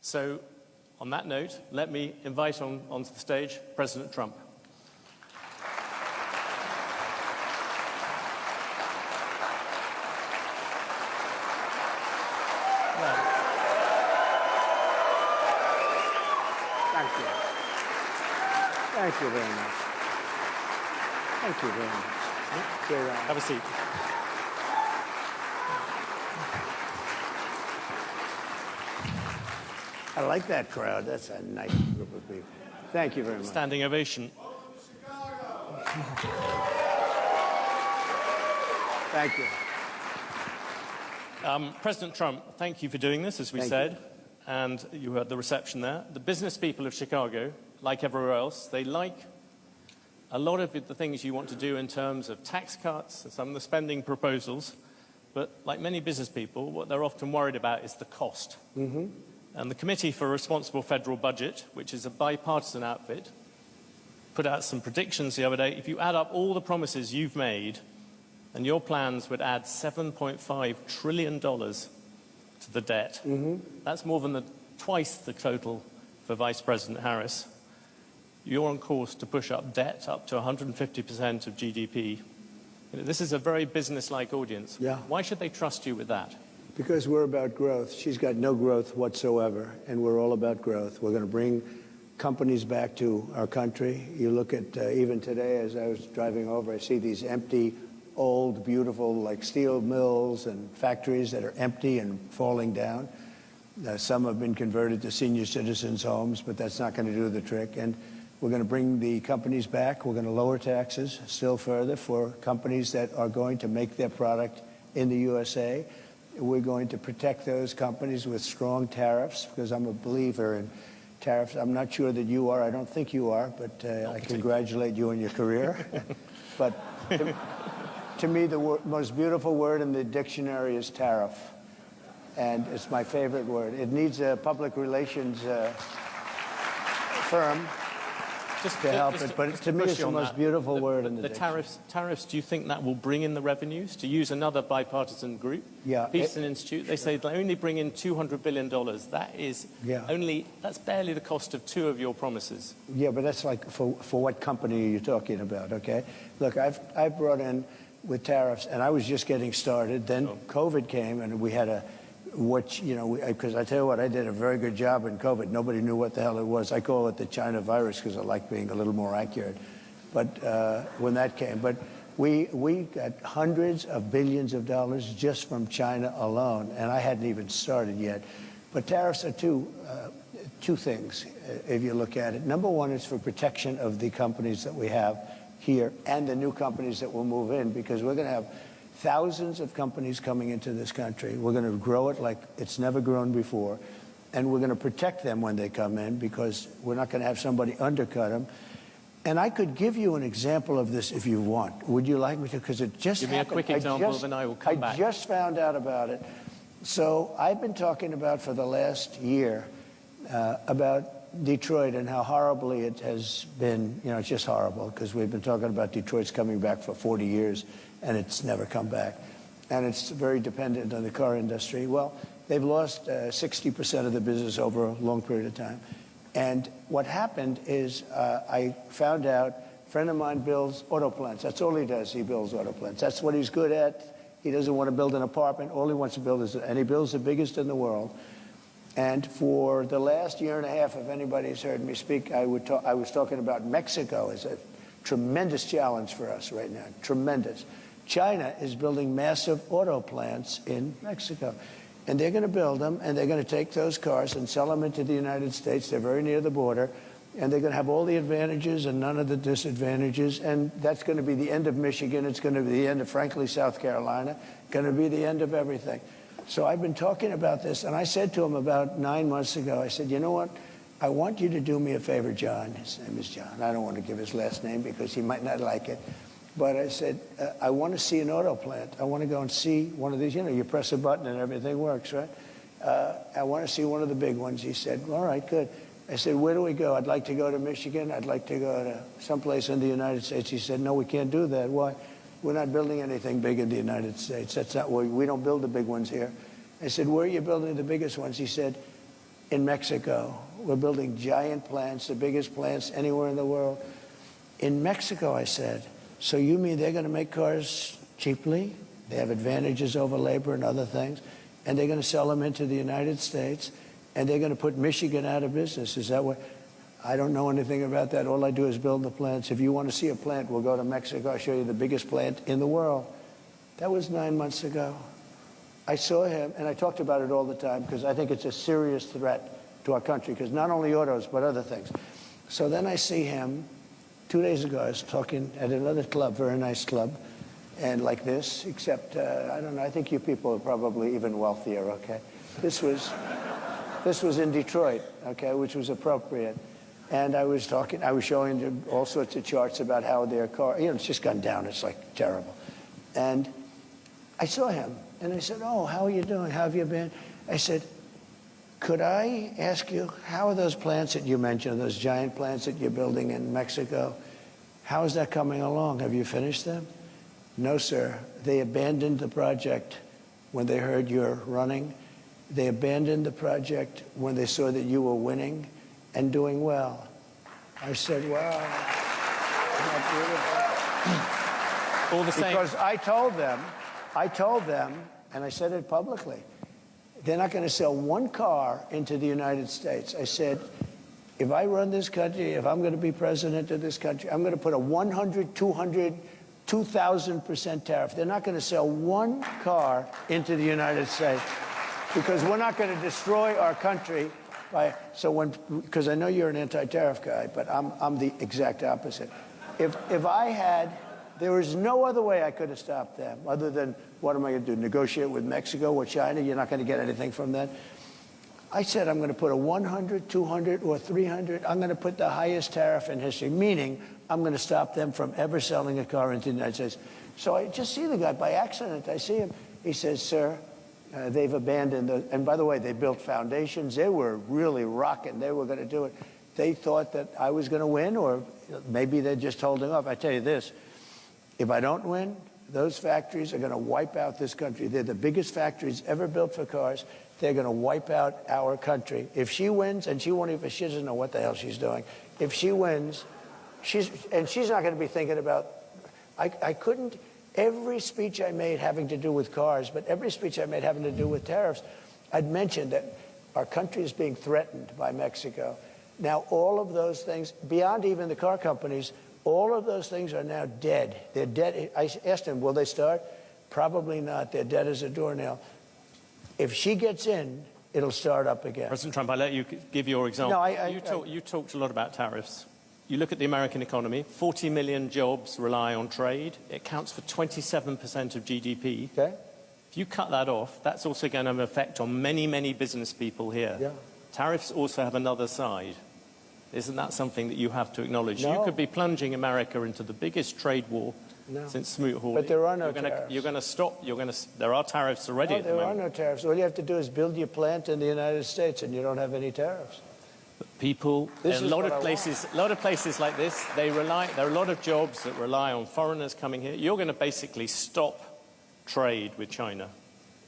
So, on that note, let me invite onto the stage President Trump. Thank you. Thank you very much. Thank you very much. Have a seat. I like that crowd. That's a nice group of people. Thank you very much. Standing ovation. Thank you. President Trump, thank you for doing this, as we said. And you heard the reception there. The business people of Chicago, like everywhere else, they like a lot of the things you want to do in terms of tax cuts and some of the spending proposals. But like many business people, what they're often worried about is the cost. And the Committee for a Responsible Federal Budget, which is a bipartisan outfit, put out some predictions the other day. If you add up all the promises you've made, and your plans would add $7.5 trillion to the debt. That's more than twice the total for Vice President Harris. You're on course to push up debt up to 150% of GDP. This is a very business-like audience. Yeah. Why should they trust you with that? Because we're about growth. She's got no growth whatsoever, and we're all about growth. We're going to bring companies back to our country. You look at, even today, as I was driving over, I see these empty, old, beautiful, like steel mills and factories that are empty and falling down. Some have been converted to senior citizens' homes, but that's not going to do the trick. And we're going to bring the companies back. We're going to lower taxes still further for companies that are going to make their product in the USA. We're going to protect those companies with strong tariffs, because I'm a believer in tariffs. I'm not sure that you are. I don't think you are, but I congratulate you on your career. But to me, the most beautiful word in the dictionary is tariff, and it's my favorite word. It needs a public relations firm to help it, but to me, it's the most beautiful word in the dictionary. Tariffs, do you think that will bring in the revenues? To use another bipartisan group, Peterson Institute, they say they only bring in $200 billion. That is that's barely the cost of 2 of your promises. Yeah, but that's like, for what company are you talking about, okay? Look, I've brought in with tariffs, and I was just getting started. Then COVID came, and we had because I tell you what, I did a very good job in COVID. Nobody knew what the hell it was. I call it the China virus because I like being a little more accurate. But when that came, but we got hundreds of billions of dollars just from China alone, and I hadn't even started yet. But tariffs are two things, if you look at it. Number one is for protection of the companies that we have here and the new companies that will move in, because we're going to have thousands of companies coming into this country. We're going to grow it like it's never grown before, and we're going to protect them when they come in, because we're not going to have somebody undercut them. And I could give you an example of this if you want. Would you like me to? Because it just happened. Give me a quick example, then I will come back. I just found out about it. So I've been talking about for the last year about Detroit and how horribly it has been. It's just horrible, because we've been talking about Detroit's coming back for 40 years, and it's never come back. And it's very dependent on the car industry. Well, they've lost 60% of the business over a long period of time. And what happened is I found out a friend of mine builds auto plants. That's all he does. He builds auto plants. That's what he's good at. He doesn't want to build an apartment. All he wants to build is, and he builds the biggest in the world. And for the last year and a half, if anybody's heard me speak, I was talking about Mexico as a tremendous challenge for us right now. Tremendous. China is building massive auto plants in Mexico. And they're going to build them, and they're going to take those cars and sell them into the United States. They're very near the border, and they're going to have all the advantages and none of the disadvantages. And that's going to be the end of Michigan. It's going to be the end of, frankly, South Carolina. Going to be the end of everything. So I've been talking about this, and I said to him about 9 months ago, I said, you know what? I want you to do me a favor, John. His name is John. I don't want to give his last name because he might not like it. But I said, I want to see an auto plant. I want to go and see one of these. You press a button and everything works, right? I want to see one of the big ones. He said, all right, good. I said, where do we go? I'd like to go to Michigan. I'd like to go to someplace in the United States. He said, no, we can't do that. Why? We're not building anything big in the United States. That's not where we don't build the big ones here. I said, where are you building the biggest ones? He said, in Mexico. We're building giant plants, the biggest plants anywhere in the world. In Mexico, I said, so you mean they're going to make cars cheaply? They have advantages over labor and other things, and they're going to sell them into the United States, and they're going to put Michigan out of business. Is that what? I don't know anything about that. All I do is build the plants. If you want to see a plant, we'll go to Mexico. I'll show you the biggest plant in the world. That was 9 months ago. I saw him, and I talked about it all the time because I think it's a serious threat to our country, because not only autos, but other things. So then I see him. 2 days ago, I was talking at another club, very nice club, and like this, except, I don't know, I think you people are probably even wealthier, okay? This was in Detroit, okay, which was appropriate. And I was showing them all sorts of charts about how their car, it's just gone down. It's like terrible. And I saw him, and I said, oh, how are you doing? How have you been? I said, could I ask you, how are those plants that you mentioned, those giant plants that you're building in Mexico, how is that coming along? Have you finished them? No, sir. They abandoned the project when they heard you're running. They abandoned the project when they saw that you were winning and doing well. I said, wow, isn't that beautiful? All the same. Because I told them, and I said it publicly, they're not going to sell one car into the United States. I said, if I run this country, if I'm going to be president of this country, I'm going to put a 100, 200, 2,000% tariff. They're not going to sell one car into the United States because we're not going to destroy our country because I know you're an anti-tariff guy, but I'm the exact opposite. If I had, there was no other way I could have stopped them other than, what am I going to do, negotiate with Mexico or China? You're not going to get anything from that. I said I'm going to put a 100, 200, or 300. I'm going to put the highest tariff in history, meaning I'm going to stop them from ever selling a car into the United States. So I just see the guy by accident. I see him. He says, sir, they've abandoned and by the way, they built foundations. They were really rocking. They were going to do it. They thought that I was going to win, or maybe they're just holding off. I tell you this, if I don't win, those factories are going to wipe out this country. They're the biggest factories ever built for cars. They're going to wipe out our country. If she wins, and she doesn't know what the hell she's doing. If she wins, she's not going to be thinking about, I couldn't, every speech I made having to do with cars, but every speech I made having to do with tariffs, I'd mentioned that our country is being threatened by Mexico. Now, all of those things, beyond even the car companies, all of those things are now dead. They're dead. I asked him, will they start? Probably not. They're dead as a doornail. If she gets in, it'll start up again. President Trump, I'll let you give your example. No, you talked a lot about tariffs. You look at the American economy, 40 million jobs rely on trade. It accounts for 27% of GDP. Okay. If you cut that off, that's also going to have an effect on many, many business people here. Yeah. Tariffs also have another side. Isn't that something that you have to acknowledge? No. You could be plunging America into the biggest trade war since Smoot-Hawley. But there are no tariffs. You're going to stop. There are tariffs already at the moment. There are no tariffs. All you have to do is build your plant in the United States, and you don't have any tariffs. People, a lot of places like this, there are a lot of jobs that rely on foreigners coming here. You're going to basically stop trade with China.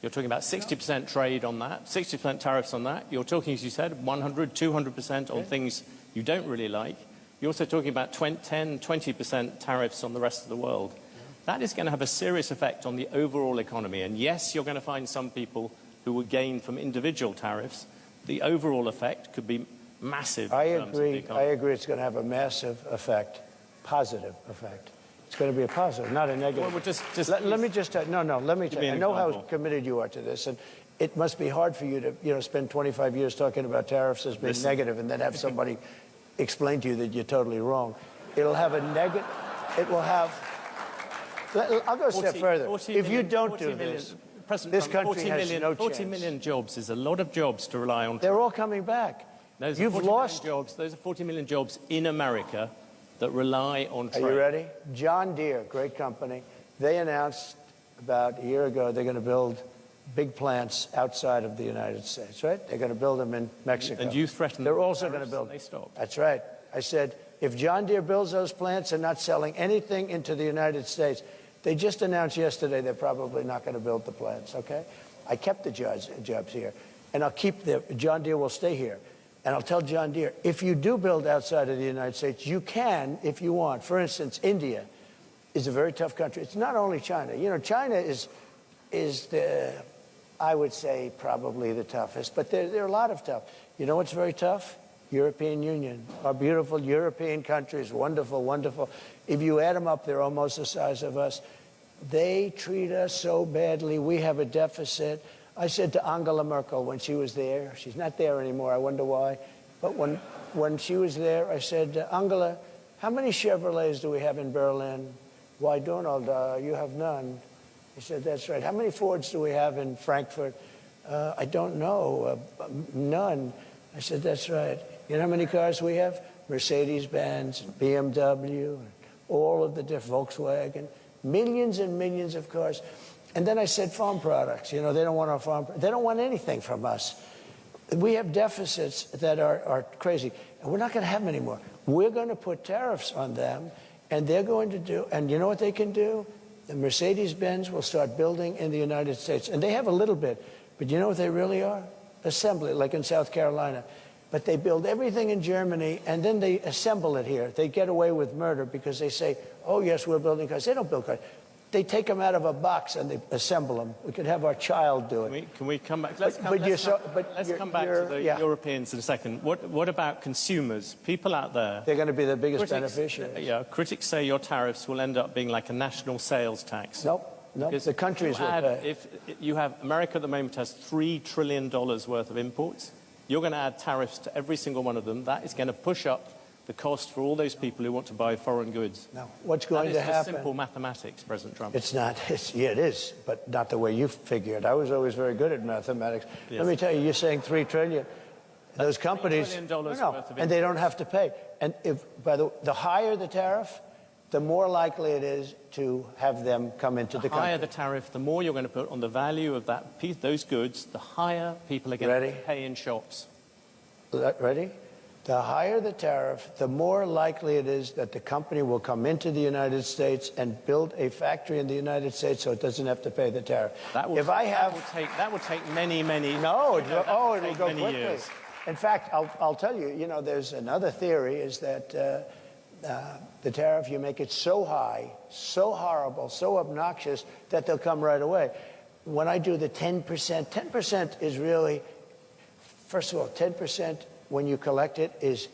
You're talking about 60% trade on that, 60% tariffs on that. You're talking, as you said, 100, 200% on things you don't really like. You're also talking about 10, 20% tariffs on the rest of the world. That is going to have a serious effect on the overall economy. And yes, you're going to find some people who will gain from individual tariffs. The overall effect could be massive. I agree it's going to have a massive effect, positive effect. It's going to be a positive, not a negative. Well, let me just tell you. No, let me tell you. I know how committed you are to this, and it must be hard for you to, spend 25 years talking about tariffs as being negative and then have somebody explain to you that you're totally wrong. It'll have a negative. It will have. I'll go a step further. If you don't do this, this country has no chance. 40 million jobs is a lot of jobs to rely on. They're all coming back. You've lost jobs. Those are 40 million jobs in America that rely on trade. Are you ready? John Deere, great company. They announced about a year ago they're going to build big plants outside of the United States, right? They're going to build them in Mexico. And you threatened they're also going to build. They stopped. That's right. I said, if John Deere builds those plants and not selling anything into the United States, they just announced yesterday they're probably not going to build the plants, okay? I kept the jobs here. and I'll keep John Deere will stay here. And I'll tell John Deere, if you do build outside of the United States, you can if you want. For instance, India is a very tough country. It's not only China. You know, China is the, I would say, probably the toughest. But there are a lot of tough. You know what's very tough? European Union. Our beautiful European countries, wonderful, wonderful. If you add them up, they're almost the size of us. They treat us so badly. We have a deficit. I said to Angela Merkel when she was there, she's not there anymore, I wonder why, but when she was there, I said, Angela, how many Chevrolets do we have in Berlin? Why, Donald, you have none. He said, that's right. How many Fords do we have in Frankfurt? I don't know, none. I said, that's right. You know how many cars we have? Mercedes-Benz, BMW, all of the different Volkswagen, millions and millions of cars. And then I said farm products. You know, they don't want our farm. They don't want anything from us. We have deficits that are crazy. And we're not going to have them anymore. We're going to put tariffs on them. And they're going to do, and you know what they can do? The Mercedes-Benz will start building in the United States. And they have a little bit. But you know what they really are? Assembly, like in South Carolina. But they build everything in Germany, and then they assemble it here. They get away with murder because they say, oh, yes, we're building cars. They don't build cars. They take them out of a box and they assemble them. We could have our child do it. Can we come back? Let's come back to the Europeans in a second. What about consumers? People out there. They're going to be the biggest beneficiaries. Yeah, critics say your tariffs will end up being like a national sales tax. Nope. The countries will pay. If you have America at the moment has $3 trillion worth of imports, you're going to add tariffs to every single one of them. That is going to push up the cost for all those people who want to buy foreign goods. Now, what's going to happen? That is simple mathematics, President Trump. It's not. Yeah, it is, but not the way you figure it. I was always very good at mathematics. Yes. Let me tell you, you're saying $3 trillion. Those companies, $3 trillion worth of imports. And they don't have to pay. And if, by the higher the tariff, the more likely it is to have them come into the country. The higher the tariff, the more you're going to put on the value of that piece, those goods, the higher people are going to pay in shops. Ready? The higher the tariff, the more likely it is that the company will come into the United States and build a factory in the United States so it doesn't have to pay the tariff. That will take many. No, it will go quickly. Years. In fact, I'll tell you, you know, there's another theory is that the tariff, you make it so high, so horrible, so obnoxious that they'll come right away. When I do the 10%, 10% is really, first of all, 10%, when you collect it, is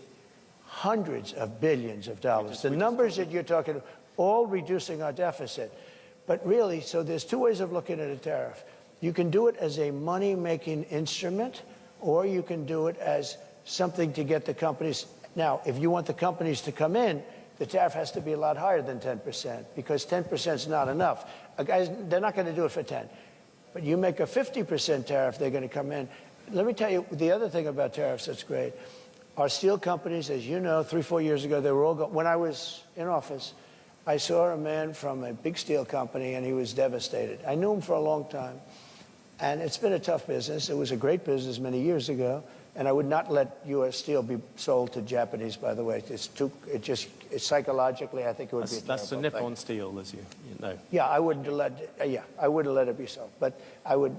hundreds of billions of dollars. The numbers that you're talking about, all reducing our deficit. But really, so there's two ways of looking at a tariff. You can do it as a money-making instrument, or you can do it as something to get the companies. Now, if you want the companies to come in, the tariff has to be a lot higher than 10%, because 10% is not enough. Guys, they're not going to do it for 10. But you make a 50% tariff, they're going to come in. Let me tell you the other thing about tariffs that's great. Our steel companies, as you know, 3-4 years ago, they were all when I was in office, I saw a man from a big steel company, and he was devastated. I knew him for a long time, and it's been a tough business. It was a great business many years ago, and I would not let U.S. steel be sold to Japanese, by the way. It's psychologically, I think it would be a That's the terrible Nippon thing. Steel, as you know. Yeah, I wouldn't let it be sold. But I would,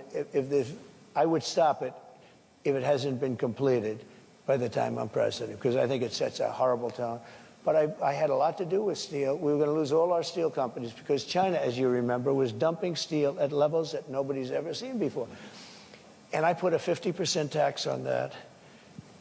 I would stop it if it hasn't been completed by the time I'm president, because I think it sets a horrible tone. But I had a lot to do with steel. We were going to lose all our steel companies because China, as you remember, was dumping steel at levels that nobody's ever seen before. And I put a 50% tax on that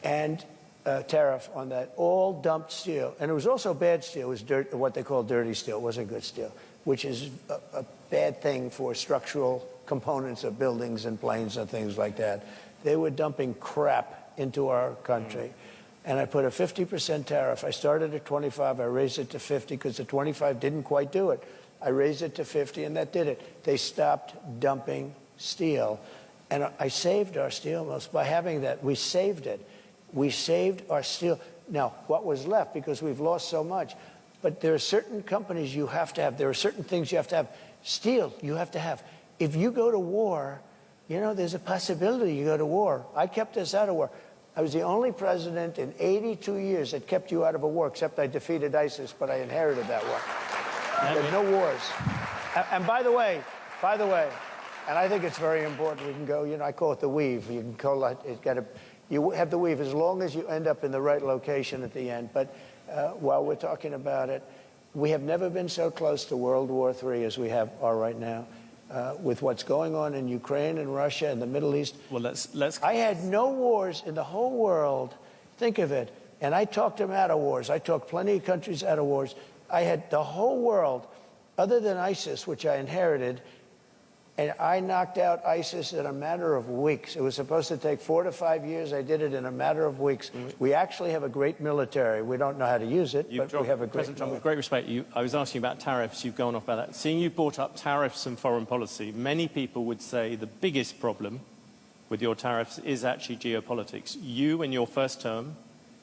and a tariff on that, all dumped steel. And it was also bad steel. It was what they call dirty steel. It wasn't good steel, which is a bad thing for structural components of buildings and planes and things like that. They were dumping crap into our country. And I put a 50% tariff. I started at 25. I raised it to 50 because the 25 didn't quite do it. I raised it to 50, and that did it. They stopped dumping steel. And I saved our steel mills by having that. We saved it. We saved our steel. Now, what was left, because we've lost so much, but there are certain companies you have to have. There are certain things you have to have. Steel, you have to have. If you go to war, you know, there's a possibility you go to war. I kept us out of war. I was the only president in 82 years that kept you out of a war, except I defeated ISIS, but I inherited that war. There's no wars. And by the way, And I think it's very important. We can go, I call it the weave. You can call it, you have the weave as long as you end up in the right location at the end. But while we're talking about it, we have never been so close to World War III as we are right now. With what's going on in Ukraine and Russia and the Middle East. Well, let's. I had no wars in the whole world. Think of it. And I talked them out of wars. I talked plenty of countries out of wars. I had the whole world, other than ISIS, which I inherited, and I knocked out ISIS in a matter of weeks. It was supposed to take 4 to 5 years. I did it in a matter of weeks. We actually have a great military. We don't know how to use it, but we have a great President Trump, with great respect, I was asking about tariffs. You've gone off about that. Seeing you brought up tariffs and foreign policy, many people would say the biggest problem with your tariffs is actually geopolitics. You, in your first term,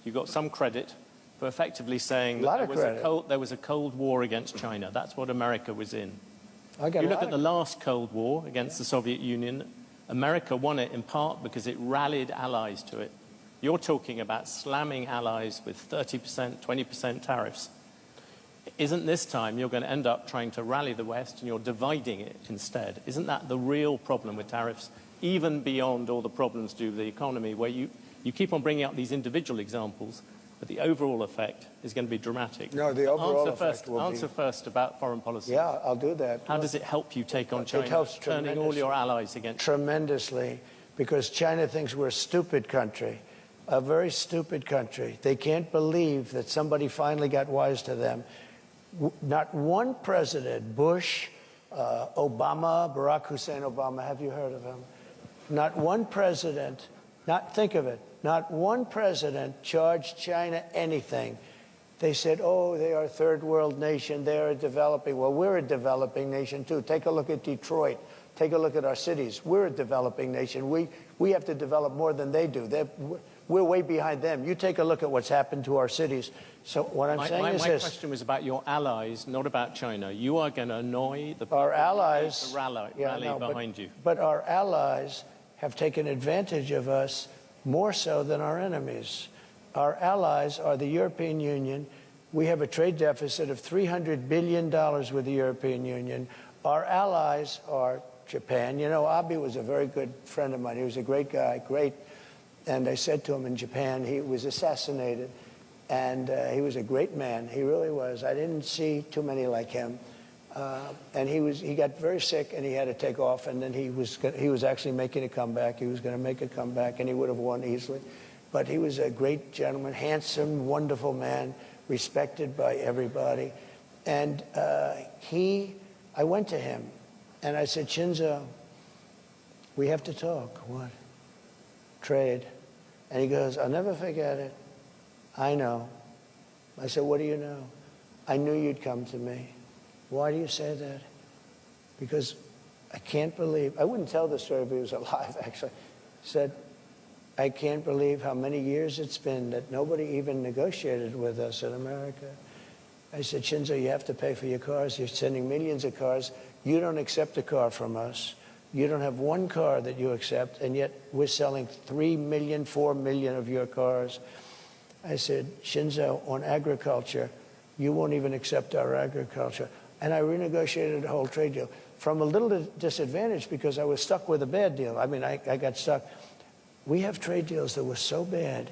you got some credit for effectively saying that there was a Cold War against China. That's what America was in. You look at the last Cold War against the Soviet Union, America won it in part because it rallied allies to it. You're talking about slamming allies with 30%, 20% tariffs. Isn't this time you're going to end up trying to rally the West and you're dividing it instead? Isn't that the real problem with tariffs, even beyond all the problems due to the economy, where you keep on bringing up these individual examples, but the overall effect is going to be dramatic? No, the overall effect will be... Answer first about foreign policy. Yeah, I'll do that. How does it help you take on China? It helps turning all your allies against you? Tremendously, because China thinks we're a stupid country, a very stupid country. They can't believe that somebody finally got wise to them. Not one president, Bush, Obama, Barack Hussein Obama, have you heard of him? Not one president, think of it, not one president charged China anything. They said, oh, they are a third world nation, they are developing. Well, we're a developing nation too. Take a look at Detroit. Take a look at our cities. We're a developing nation. We have to develop more than they do. We're way behind them. You take a look at what's happened to our cities. So what I'm saying is this. My question was about your allies, not about China. You are going to annoy the people our allies to rally behind you. But our allies have taken advantage of us more so than our enemies. Our allies are the European Union. We have a trade deficit of $300 billion with the European Union. Our allies are Japan. You know, Abe was a very good friend of mine. He was a great guy, great. And I said to him in Japan, he was assassinated. And he was a great man. He really was. I didn't see too many like him. And he got very sick and he had to take off. And then he was actually making a comeback. He was going to make a comeback and he would have won easily. But he was a great gentleman, handsome, wonderful man, respected by everybody. And I went to him and I said, Shinzo, we have to talk. What? Trade. And he goes, I'll never forget it. I know. I said, what do you know? I knew you'd come to me. Why do you say that? Because I can't believe, I wouldn't tell the story if he was alive, actually. He said, I can't believe how many years it's been that nobody even negotiated with us in America. I said, Shinzo, you have to pay for your cars. You're sending millions of cars. You don't accept a car from us. You don't have one car that you accept, and yet we're selling 3 million, 4 million of your cars. I said, Shinzo, on agriculture, you won't even accept our agriculture. And I renegotiated the whole trade deal from a little disadvantage because I was stuck with a bad deal. I mean, I got stuck. We have trade deals that were so bad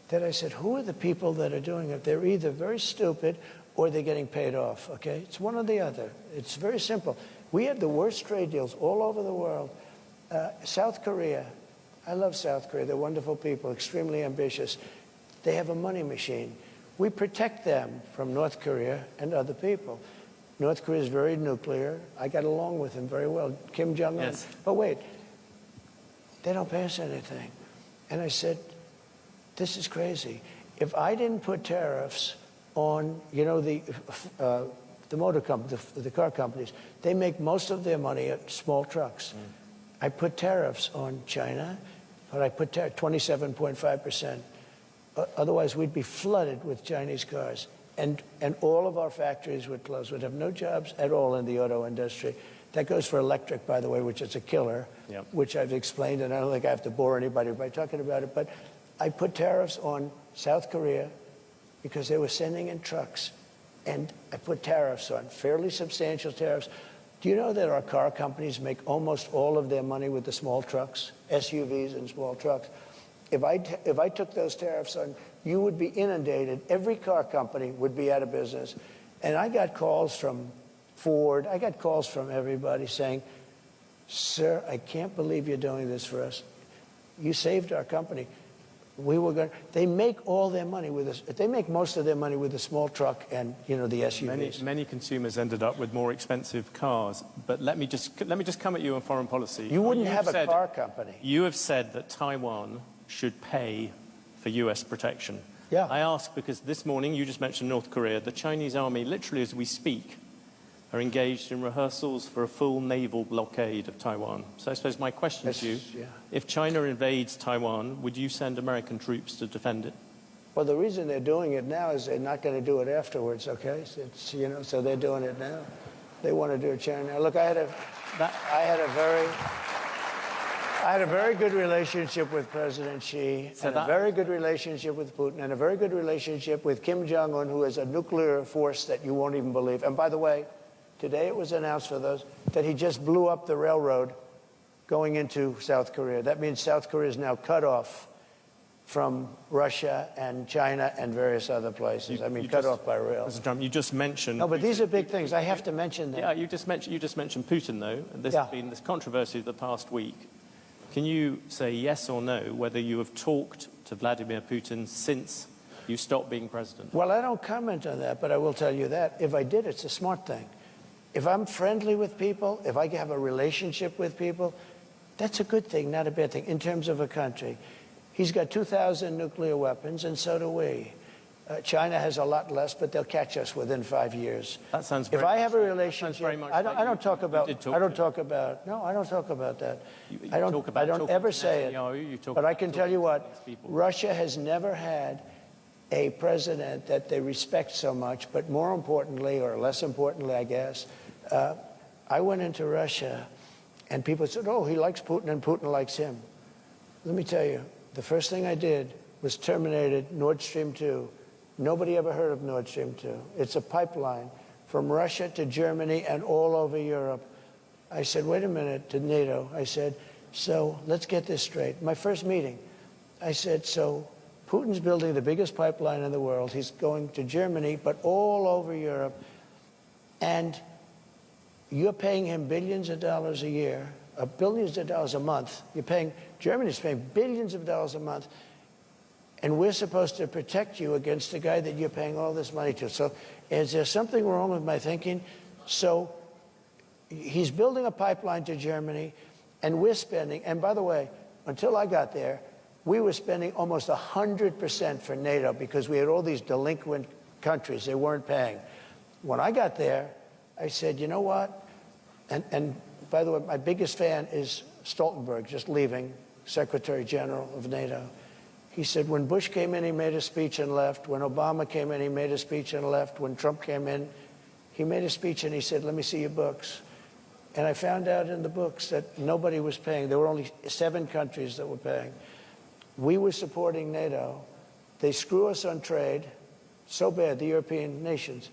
that I said, who are the people that are doing it? They're either very stupid or they're getting paid off, okay? It's one or the other. It's very simple. We have the worst trade deals all over the world. South Korea, I love South Korea. They're wonderful people, extremely ambitious. They have a money machine. We protect them from North Korea and other people. North Korea is very nuclear. I got along with him very well, Kim Jong-un. Yes. But wait, they don't pay us anything. And I said, this is crazy. If I didn't put tariffs on, you know, the motor company, the car companies, they make most of their money at small trucks. I put tariffs on China, but I put 27.5%. Otherwise, we'd be flooded with Chinese cars. And all of our factories would close. We'd have no jobs at all in the auto industry. That goes for electric, by the way, which is a killer, which I've explained, and I don't think I have to bore anybody by talking about it. But I put tariffs on South Korea because they were sending in trucks. And I put tariffs on, fairly substantial tariffs, Do you know that our car companies make almost all of their money with the small trucks, SUVs and small trucks? If I took those tariffs on, you would be inundated. Every car company would be out of business. And I got calls from Ford. I got calls from everybody saying, sir, I can't believe you're doing this for us. You saved our company. They make all their money with this. They make most of their money with the small truck and, the SUVs. Many consumers ended up with more expensive cars. But let me just come at you on foreign policy. You wouldn't have a car company. You have said that Taiwan should pay for U.S. protection. Yeah. I ask because this morning you just mentioned North Korea. The Chinese army, literally as we speak, are engaged in rehearsals for a full naval blockade of Taiwan. So I suppose my question to you, if China invades Taiwan, would you send American troops to defend it? Well, the reason they're doing it now is they're not going to do it afterwards, okay? So they're doing it now. They want to do it China. Look, I had a very good relationship with President Xi, and a very good relationship with Putin, and a very good relationship with Kim Jong-un, who has a nuclear force that you won't even believe. And by the way, today it was announced for those that he just blew up the railroad going into South Korea. That means South Korea is now cut off from Russia and China and various other places. Cut off by rail. Mr. Trump, you just mentioned... No, but these are big things. I have to mention them. Yeah, you just mentioned Putin, though. And there's been this controversy of the past week. Can you say yes or no whether you have talked to Vladimir Putin since you stopped being president? Well, I don't comment on that, but I will tell you that. If I did, it's a smart thing. If I'm friendly with people, if I have a relationship with people, that's a good thing, not a bad thing, in terms of a country. He's got 2,000 nuclear weapons, and so do we. China has a lot less, but they'll catch us within 5 years. That sounds If I have a relationship, I don't talk about that. I don't ever say it. But I can tell you what, Russia has never had a president that they respect so much, but more importantly, or less importantly, I guess, I went into Russia, and people said, oh, he likes Putin, and Putin likes him. Let me tell you, the first thing I did was terminated Nord Stream 2. Nobody ever heard of Nord Stream 2. It's a pipeline from Russia to Germany and all over Europe. I said, wait a minute, to NATO. I said, so let's get this straight. My first meeting, I said, so Putin's building the biggest pipeline in the world. He's going to Germany, but all over Europe. And you're paying him billions of dollars a year, billions of dollars a month. Germany's paying billions of dollars a month. And we're supposed to protect you against the guy that you're paying all this money to. So is there something wrong with my thinking? So he's building a pipeline to Germany, and we're spending, and by the way, until I got there, we were spending almost 100% for NATO because we had all these delinquent countries. They weren't paying. When I got there, I said, you know what? And by the way, my biggest fan is Stoltenberg, just leaving, Secretary General of NATO. He said when Bush came in, he made a speech and left. When Obama came in, he made a speech and left. When Trump came in, he made a speech and he said, let me see your books. And I found out in the books that nobody was paying. There were only 7 countries that were paying. We were supporting NATO. They screw us on trade so bad, the European nations.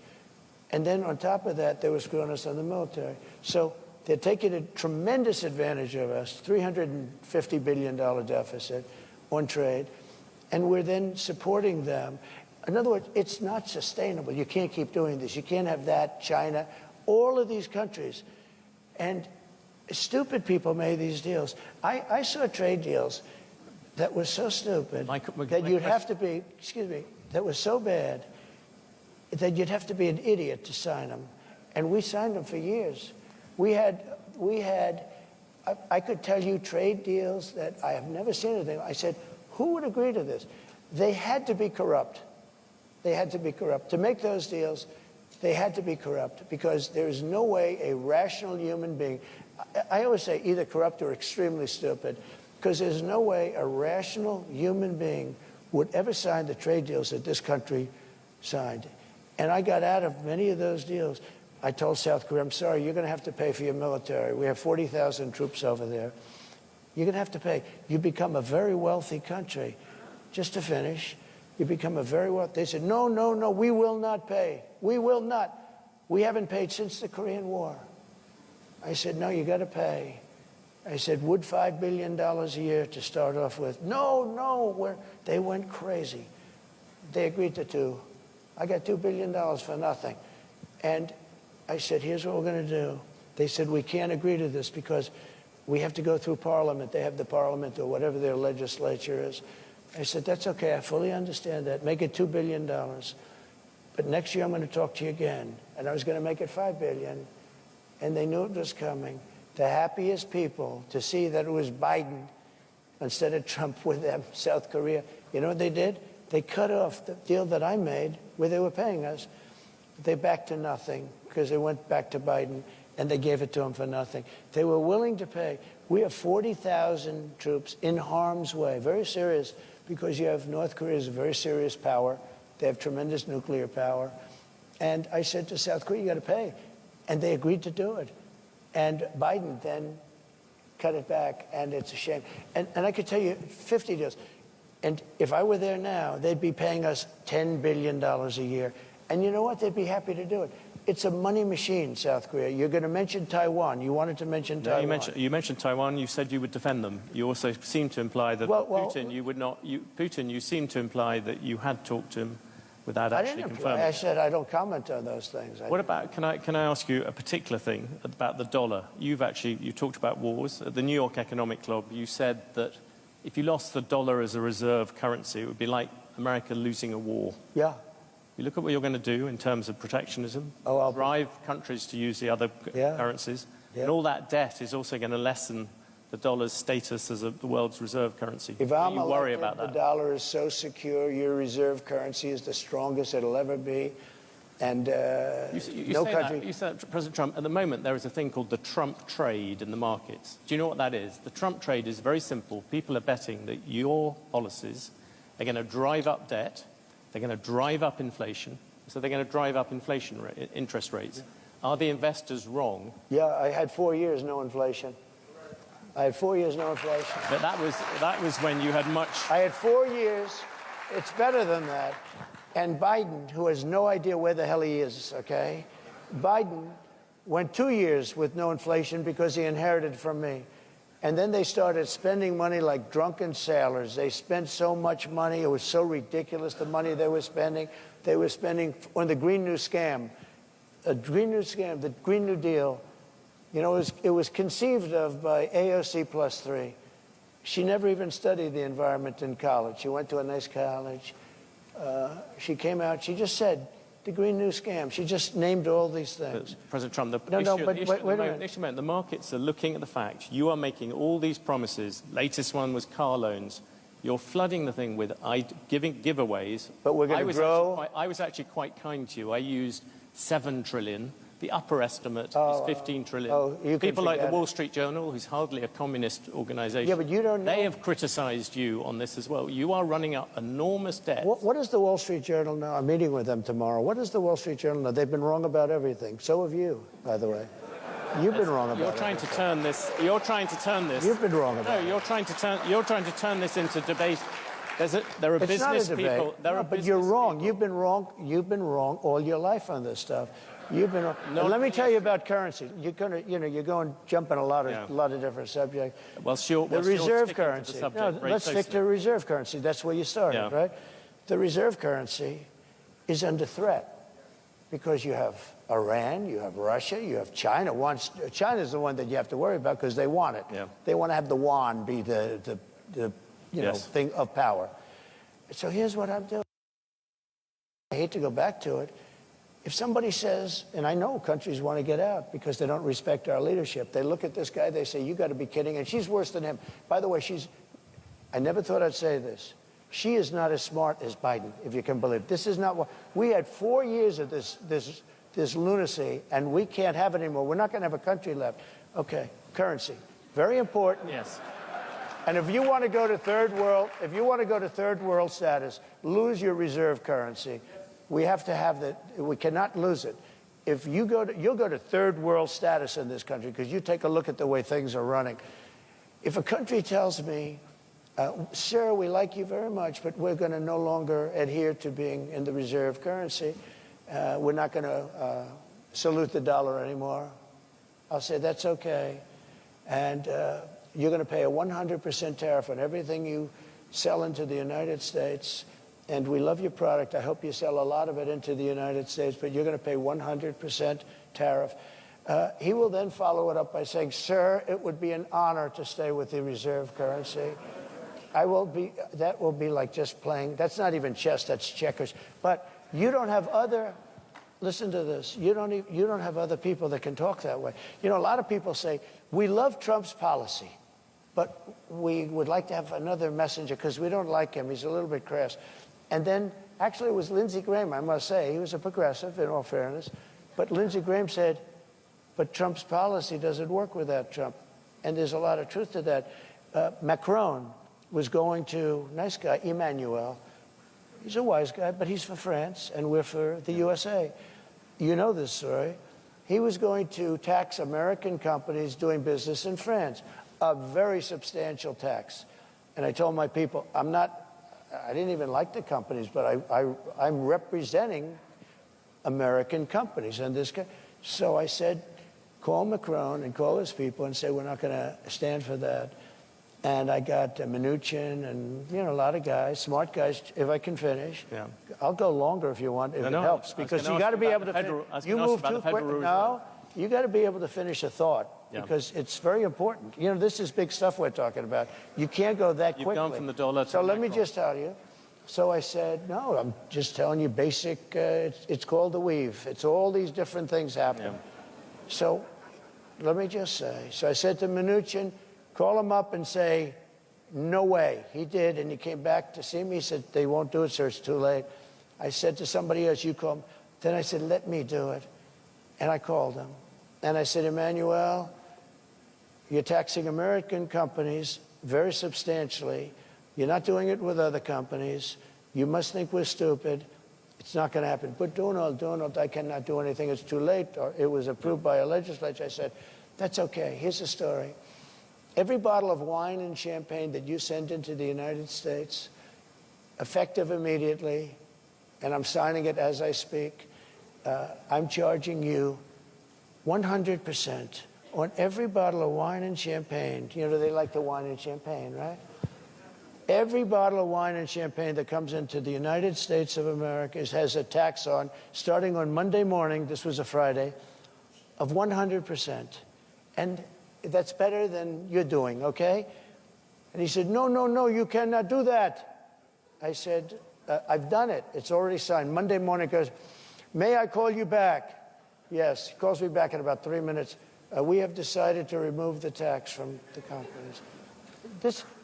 And then on top of that, they were screwing us on the military. So they're taking a tremendous advantage of us, $350 billion deficit on trade. And we're then supporting them. In other words, it's not sustainable. You can't keep doing this. You can't have that, China, all of these countries. And stupid people made these deals. I saw trade deals that were so stupid that you'd have to be, that was so bad that you'd have to be an idiot to sign them. And we signed them for years. We had, I could tell you trade deals that I have never seen anything. I said, who would agree to this? They had to be corrupt. They had to be corrupt. To make those deals, they had to be corrupt because there is no way a rational human being, I always say either corrupt or extremely stupid, because there's no way a rational human being would ever sign the trade deals that this country signed. And I got out of many of those deals. I told South Korea, I'm sorry, you're going to have to pay for your military. We have 40,000 troops over there. You're going to have to pay. You become a very wealthy country. Just to finish, you become a very wealthy. They said, no, no, no, we will not pay. We will not. We haven't paid since the Korean War. I said, no, you got to pay. I said, would $5 billion a year to start off with? No, they went crazy. They agreed to $2. I got $2 billion for nothing. And I said, here's what we're going to do. They said, we can't agree to this because we have to go through Parliament. They have the Parliament or whatever their legislature is. I said, that's okay. I fully understand that. Make it $2 billion. But next year I'm going to talk to you again. And I was going to make it $5 billion. And they knew it was coming. The happiest people to see that it was Biden instead of Trump with them, South Korea. You know what they did? They cut off the deal that I made where they were paying us. They backed to nothing because they went back to Biden and they gave it to him for nothing. They were willing to pay. We have 40,000 troops in harm's way, very serious, because you have North Korea is a very serious power. They have tremendous nuclear power. And I said to South Korea, you got to pay. And they agreed to do it. And Biden then cut it back, and it's a shame. And I could tell you 50 deals. And if I were there now, they'd be paying us $10 billion a year. And you know what? They'd be happy to do it. It's a money machine, South Korea. You're going to mention Taiwan. You wanted to mention Taiwan. You mentioned Taiwan. You said you would defend them. You also seemed to imply that Putin, you would not. Putin, you seemed to imply that you had talked to him without actually confirming. I said I don't comment on those things. What about? Can I ask you a particular thing about the dollar? You talked about wars at the New York Economic Club. You said that if you lost the dollar as a reserve currency, it would be like America losing a war. Yeah. You look at what you're going to do in terms of protectionism, drive countries to use the other currencies, and all that debt is also going to lessen the dollar's status as the world's reserve currency. If I'm you worry about the that? dollar is so secure, your reserve currency is the strongest it'll ever be, and no country. You said that, President Trump. At the moment, there is a thing called the Trump trade in the markets. Do you know what that is? The Trump trade is very simple. People are betting that your policies are going to drive up debt. They're going to drive up inflation, so they're going to drive up interest rates. Are the investors wrong? Yeah, I had 4 years no inflation. I had 4 years no inflation. But that was when you had much. I had 4 years. It's better than that. And Biden, who has no idea where the hell he is, okay? Biden went 2 years with no inflation because he inherited from me. And then they started spending money like drunken sailors. They spent so much money. It was so ridiculous, the money they were spending. They were spending on the Green New Scam. The Green New Deal. You know, it was conceived of by AOC +3. She never even studied the environment in college. She went to a nice college. She came out. She just said, the Green New Scam. She just named all these things. But President Trump, the markets are looking at the fact you are making all these promises. Latest one was car loans. You're flooding the thing with giving giveaways. But we're going to grow. I was actually quite kind to you. I used 7 trillion. The upper estimate is 15 trillion. People like the Wall Street Journal, who's hardly a communist organization, yeah, but you don't know. They have criticized you on this as well. You are running up enormous debt. What does the Wall Street Journal know? I'm meeting with them tomorrow. What does the Wall Street Journal know? They've been wrong about everything. So have you, by the way. You've been wrong about it. You're trying to turn this. You're trying to turn this. You've been wrong about it. No, you're trying to turn this into debate. There are business people. But you're wrong. You've been wrong. You've been wrong all your life on this stuff. You've been. No, let me tell you about currency. You're going jump in a lot of different subjects. Well, the reserve currency. Let's stick to reserve currency. That's where you started, right? The reserve currency is under threat because you have Iran, you have Russia, you have China. China's the one that you have to worry about because they want it. Yeah. They want to have the yuan be the thing of power. So here's what I'm doing. I hate to go back to it. If somebody says, and I know countries want to get out because they don't respect our leadership, they look at this guy, they say, you got to be kidding, and she's worse than him. By the way, I never thought I'd say this. She is not as smart as Biden, if you can believe it. This is not what, we had 4 years of this lunacy, and we can't have it anymore. We're not going to have a country left. Okay, currency, very important. Yes. And if you want to go to third world status, lose your reserve currency. We have to have that. We cannot lose it. If you'll go to third world status in this country because you take a look at the way things are running. If a country tells me, sir, we like you very much, but we're going to no longer adhere to being in the reserve currency. We're not going to salute the dollar anymore. I'll say, that's okay. And you're going to pay a 100% tariff on everything you sell into the United States. And we love your product. I hope you sell a lot of it into the United States, but you're going to pay 100% tariff. He will then follow it up by saying, sir, it would be an honor to stay with the reserve currency. That will be like just playing. That's not even chess, that's checkers. But you don't have other, listen to this, you don't have other people that can talk that way. You know, a lot of people say, we love Trump's policy, but we would like to have another messenger because we don't like him. He's a little bit crass. And then, actually, it was Lindsey Graham, I must say. He was a progressive, in all fairness. But Lindsey Graham said, but Trump's policy doesn't work without Trump. And there's a lot of truth to that. Macron was going to, nice guy, Emmanuel. He's a wise guy, but he's for France, and we're for the USA. You know this story. He was going to tax American companies doing business in France, a very substantial tax. And I told my people, I didn't even like the companies, but I'm representing American companies. And so I said, call Macron and call his people and say, we're not going to stand for that. And I got Mnuchin and, you know, a lot of guys, smart guys, if I can finish. Yeah. I'll go longer if you want, if it helps. Because you got to be able to, you move too quick. No, you got to be able to finish a thought. Yeah. Because it's very important. You know, this is big stuff we're talking about. You can't go that quickly. You've gone from the dollar to So let me just tell you. So I said, no, I'm just telling you basic, it's called the weave. It's all these different things happening. Yeah. So let me just say, so I said to Mnuchin, call him up and say, no way. He did, and he came back to see me. He said, they won't do it, sir, it's too late. I said to somebody else, you call him. Then I said, let me do it. And I called him. And I said, Emmanuel, you're taxing American companies very substantially. You're not doing it with other companies. You must think we're stupid. It's not going to happen. But Donald, I cannot do anything. It's too late. Or it was approved by a legislature. I said, that's okay. Here's the story. Every bottle of wine and champagne that you send into the United States, effective immediately, and I'm signing it as I speak, I'm charging you 100% on every bottle of wine and champagne. You know, they like the wine and champagne, right? Every bottle of wine and champagne that comes into the United States of America has a tax on, starting on Monday morning, this was a Friday, of 100%. And that's better than you're doing, okay? And he said, no, you cannot do that. I said, I've done it. It's already signed. Monday morning goes, may I call you back? Yes, he calls me back in about 3 minutes. We have decided to remove the tax from the companies.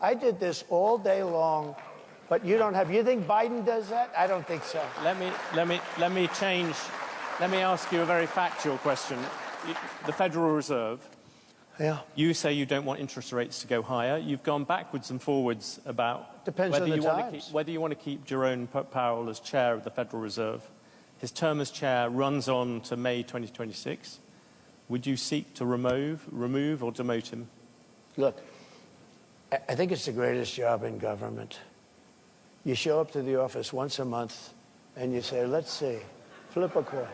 I did this all day long, but you don't have. You think Biden does that? I don't think so. Let me change. Let me ask you a very factual question. The Federal Reserve. Yeah. You say you don't want interest rates to go higher. You've gone backwards and forwards about whether you want to keep Jerome Powell as chair of the Federal Reserve. His term as chair runs on to May 2026. Would you seek to remove or demote him? Look, I think it's the greatest job in government. You show up to the office once a month and you say, let's see, flip a coin.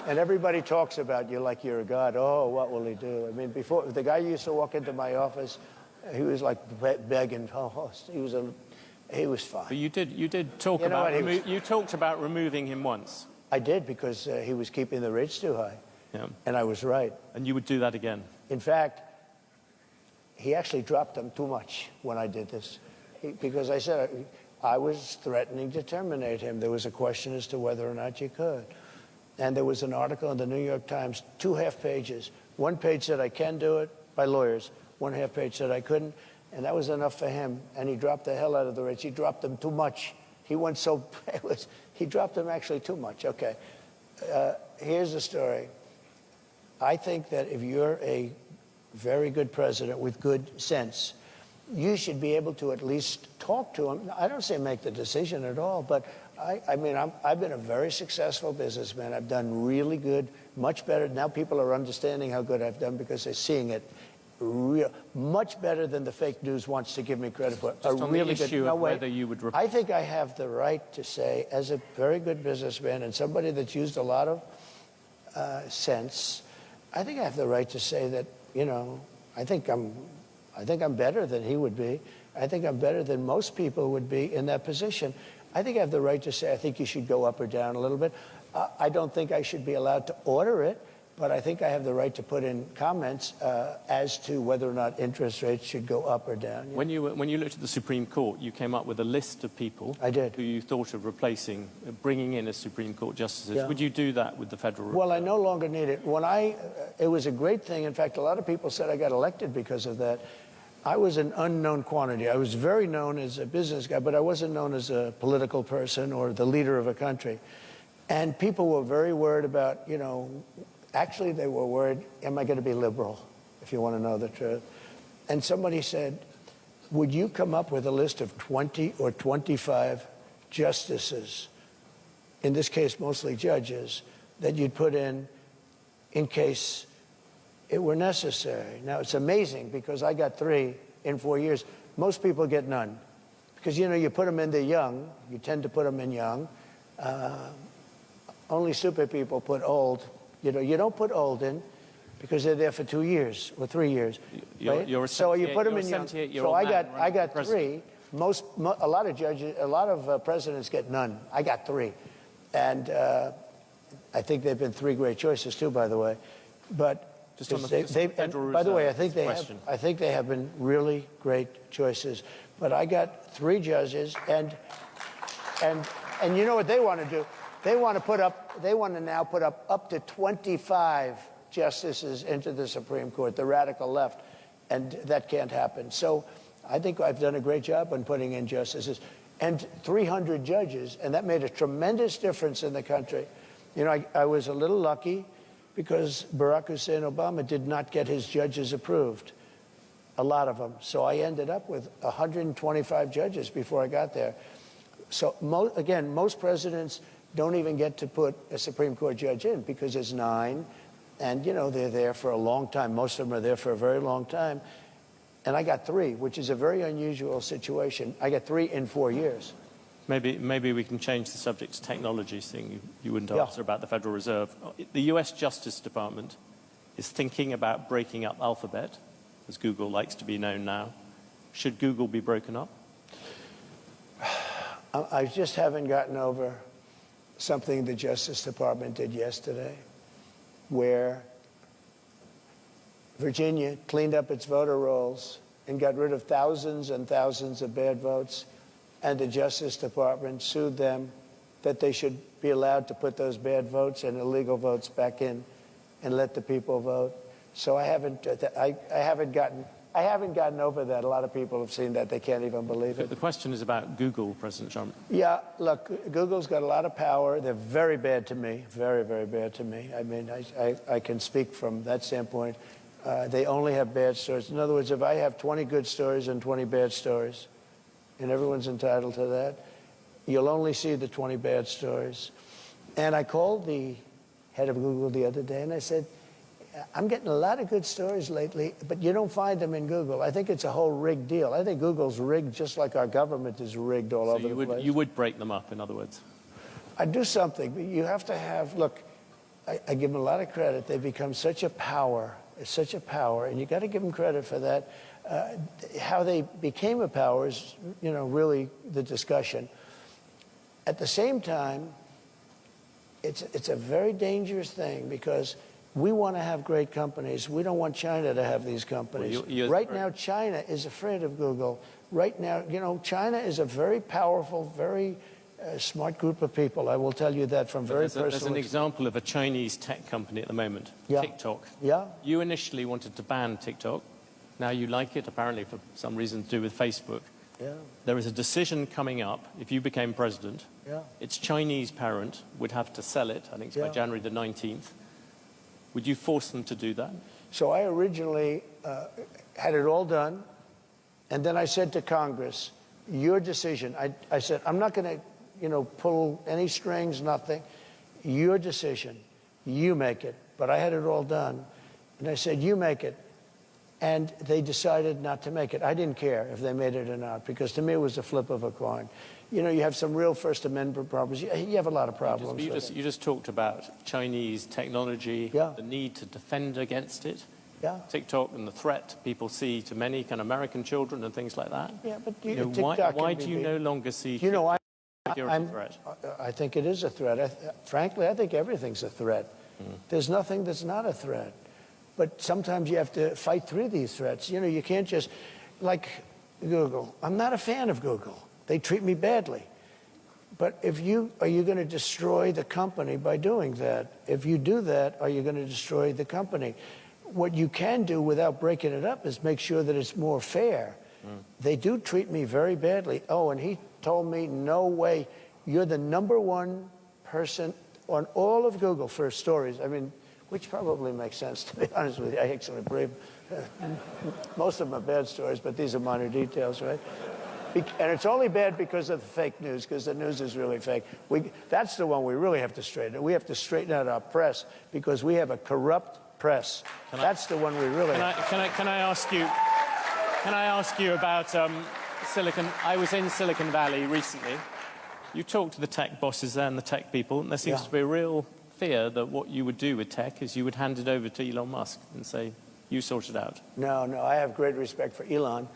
And everybody talks about you like you're a god. Oh, what will he do? I mean, before, the guy used to walk into my office, he was like begging. Oh, he was fine. But you did talk about, you talked about removing him once. I did, because he was keeping the rates too high. Yeah. And I was right. And you would do that again? In fact, he actually dropped them too much when I did this. Because I said I was threatening to terminate him. There was a question as to whether or not you could. And there was an article in the New York Times, 2 half pages. 1 page said I can do it, by lawyers. 1 half page said I couldn't. And that was enough for him. And he dropped the hell out of the rates. He dropped them too much. He went so, he dropped them actually too much. Okay. Here's the story. I think that if you're a very good president with good sense, you should be able to at least talk to him. I don't say make the decision at all, but I mean, I've been a very successful businessman. I've done really good, much better. Now people are understanding how good I've done because they're seeing it much better than the fake news wants to give me credit for. Just on really the issue of whether you would... I think I have the right to say, as a very good businessman and somebody that's used a lot of sense, I think I have the right to say that, you know, I think I'm better than he would be. I think I'm better than most people would be in that position. I think I have the right to say I think you should go up or down a little bit. I don't think I should be allowed to order it, but I think I have the right to put in comments as to whether or not interest rates should go up or down. When you looked at the Supreme Court, you came up with a list of people I did. who you thought of replacing, bringing in as Supreme Court justices. Yeah. Would you do that with the federal? Well, I no longer need it. It was a great thing. In fact, a lot of people said I got elected because of that. I was an unknown quantity. I was very known as a business guy, but I wasn't known as a political person or the leader of a country. And people were very worried about, you know, actually they were worried, am I going to be liberal, if you want to know the truth? And somebody said, would you come up with a list of 20 or 25 justices, in this case mostly judges, that you'd put in case it were necessary? Now, it's amazing because I got 3 in 4 years. Most people get none because, you know, you put them in, they're young. You tend to put them in young. Only stupid people put old. You know, you don't put old in because they're there for 2 years or 3 years. Right? So you put them in young. So I got 3. A lot of judges, a lot of presidents get none. I got 3. And I think they've been 3 great choices too, by the way. But just on the by the way, I think they have been really great choices. But I got 3 judges, and you know what they want to do? They want to now put up to 25 justices into the Supreme Court, the radical left, and that can't happen. So I think I've done a great job on putting in justices and 300 judges, and that made a tremendous difference in the country. You know, I was a little lucky because Barack Hussein Obama did not get his judges approved, a lot of them. So I ended up with 125 judges before I got there. So again, most presidents don't even get to put a Supreme Court judge in because there's 9, and, you know, they're there for a long time. Most of them are there for a very long time. And I got 3, which is a very unusual situation. I got 3 in 4 years. Maybe we can change the subject to technology, seeing you wouldn't answer about the Federal Reserve. The US Justice Department is thinking about breaking up Alphabet, as Google likes to be known now. Should Google be broken up? I just haven't gotten over something the Justice Department did yesterday, where Virginia cleaned up its voter rolls and got rid of thousands and thousands of bad votes, and the Justice Department sued them that they should be allowed to put those bad votes and illegal votes back in and let the people vote. So I haven't gotten over that. A lot of people have seen that. They can't even believe it. The question is about Google, President Trump. Yeah, look, Google's got a lot of power. They're very bad to me, very, very bad to me. I mean, I can speak from that standpoint. They only have bad stories. In other words, if I have 20 good stories and 20 bad stories, and everyone's entitled to that, you'll only see the 20 bad stories. And I called the head of Google the other day, and I said, I'm getting a lot of good stories lately, but you don't find them in Google. I think it's a whole rigged deal. I think Google's rigged just like our government is rigged all over the place. You would break them up, in other words? I'd do something, but you have to have, look, I give them a lot of credit. They've become such a power. It's such a power, and you got to give them credit for that. How they became a power is, you know, really the discussion. At the same time, it's a very dangerous thing because we want to have great companies. We don't want China to have these companies. Well, right now, China is afraid of Google. Right now, you know, China is a very powerful, very smart group of people. I will tell you that from very personal experience. There's an example of a Chinese tech company at the moment, TikTok. Yeah. You initially wanted to ban TikTok. Now you like it, apparently, for some reason to do with Facebook. Yeah. There is a decision coming up, if you became president, its Chinese parent would have to sell it, I think it's by January the 19th. Would you force them to do that? So I originally had it all done, and then I said to Congress, your decision. I said, I'm not going to, you know, pull any strings, nothing. Your decision. You make it. But I had it all done. And I said, you make it. And they decided not to make it. I didn't care if they made it or not, because to me it was a flip of a coin. You know, you have some real First Amendment problems. You have a lot of problems. You just talked about Chinese technology, the need to defend against it. Yeah. TikTok and the threat people see to many kind of American children and things like that. Yeah, but why do you no longer see TikTok a threat? I think it is a threat. Frankly, I think everything's a threat. There's nothing that's not a threat. But sometimes you have to fight through these threats. You know, you can't just, like Google. I'm not a fan of Google. They treat me badly. But are you going to destroy the company by doing that? If you do that, are you going to destroy the company? What you can do without breaking it up is make sure that it's more fair. They do treat me very badly. Oh, and he told me, no way, you're the #1 person on all of Google for stories. I mean, which probably makes sense, to be honest with you. I actually believe most of them are bad stories, but these are minor details, right? And it's only bad because of the fake news, because the news is really fake. That's the one we really have to straighten. We have to straighten out our press, because we have a corrupt press. That's the one we really have. Can I ask you about Silicon? I was in Silicon Valley recently. You talked to the tech bosses there and the tech people, and there seems to be a real fear that what you would do with tech is you would hand it over to Elon Musk and say, you sort it out. No, I have great respect for Elon.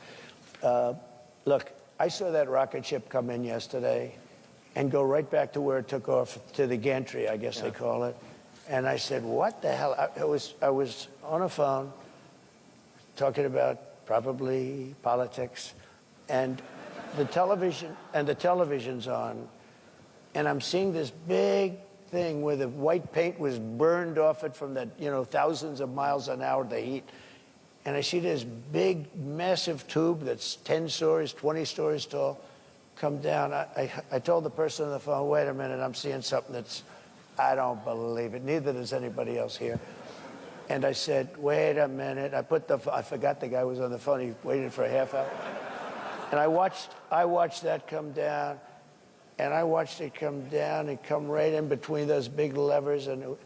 Look, I saw that rocket ship come in yesterday and go right back to where it took off, to the gantry, I guess they call it. And I said, what the hell? I was on a phone talking about probably politics, and the television's on, and I'm seeing this big thing where the white paint was burned off it from the, thousands of miles an hour, the heat. And I see this big, massive tube that's 10 stories, 20 stories tall come down. I told the person on the phone, wait a minute, I'm seeing something I don't believe it. Neither does anybody else here. And I said, wait a minute. I forgot the guy was on the phone. He waited for a half hour. And I watched that come down. And I watched it come down and come right in between those big levers. And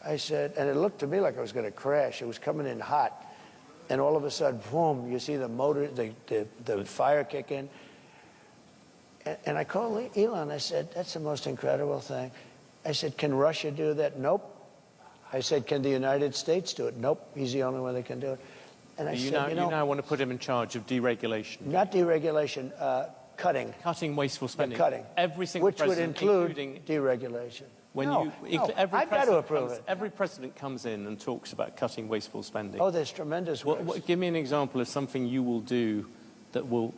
I said, and it looked to me like it was going to crash. It was coming in hot. And all of a sudden, boom, you see the motor, the fire kick in. And I called Elon. I said, that's the most incredible thing. I said, can Russia do that? Nope. I said, can the United States do it? Nope. He's the only one that can do it. And I said, you now want to put him in charge of deregulation. Not deregulation, cutting. Cutting wasteful spending. Cutting. Every single which would president, include deregulation. I've got to approve it. Every president comes in and talks about cutting wasteful spending. Oh, there's tremendous ways. Give me an example of something you will do that will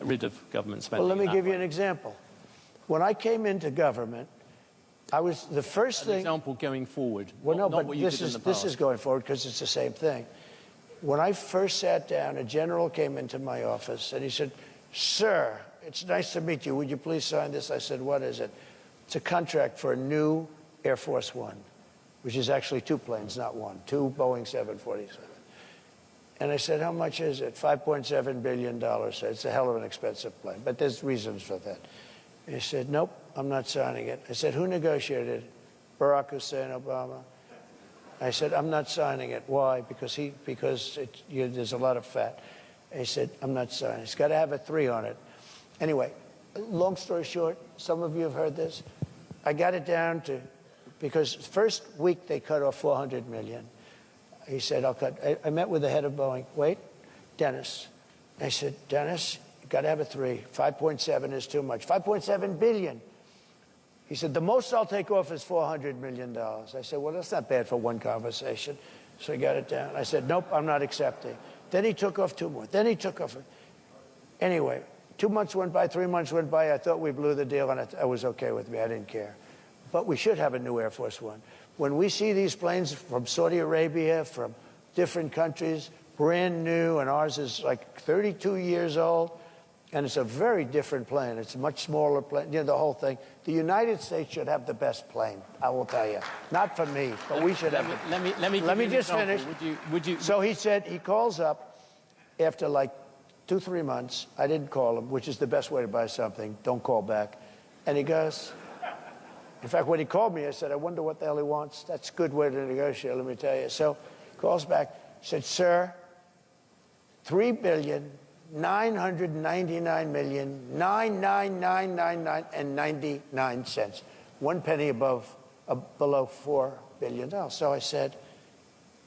get rid of government spending. Well, let me give you an example. When I came into government, I was the first thing. An example going forward. Well, no, not but what you did in the past. This is going forward because it's the same thing. When I first sat down, a general came into my office and he said, "Sir, it's nice to meet you. Would you please sign this?" I said, "What is it?" It's a contract for a new Air Force One, which is actually 2 planes, not one, 2 Boeing 747. And I said, "How much is it?" $5.7 billion. So it's a hell of an expensive plane, but there's reasons for that. He said, "Nope, I'm not signing it." I said, "Who negotiated it?" Barack Hussein Obama. I said, "I'm not signing it." Why? Because there's a lot of fat. He said, "I'm not signing it. It's got to have a 3 on it." Anyway, long story short, some of you have heard this. I got it down to, because first week they cut off $400 million. He said, "I'll cut." I met with the head of Boeing. Wait, Dennis. I said, "Dennis, you got to have a 3. 5.7 is too much. 5.7 billion." He said, "The most I'll take off is $400 million. I said, "Well, that's not bad for one conversation." So he got it down. I said, "Nope, I'm not accepting." Then he took off 2 more. Then he took off. Anyway, 2 months went by, 3 months went by. I thought we blew the deal, and it was okay with me. I didn't care. But we should have a new Air Force One. When we see these planes from Saudi Arabia, from different countries, brand new, and ours is like 32 years old, and it's a very different plane. It's a much smaller plane, the whole thing. The United States should have the best plane, I will tell you. Not for me, but we should have it. Let me just finish. So he said, he calls up after like 2-3 months. I didn't call him, which is the best way to buy something. Don't call back. And he goes, in fact, when he called me, I said, "I wonder what the hell he wants." That's a good way to negotiate, let me tell you. So he calls back, said, "Sir, $3 billion $999,999,99 1 penny below $4 billion. So I said,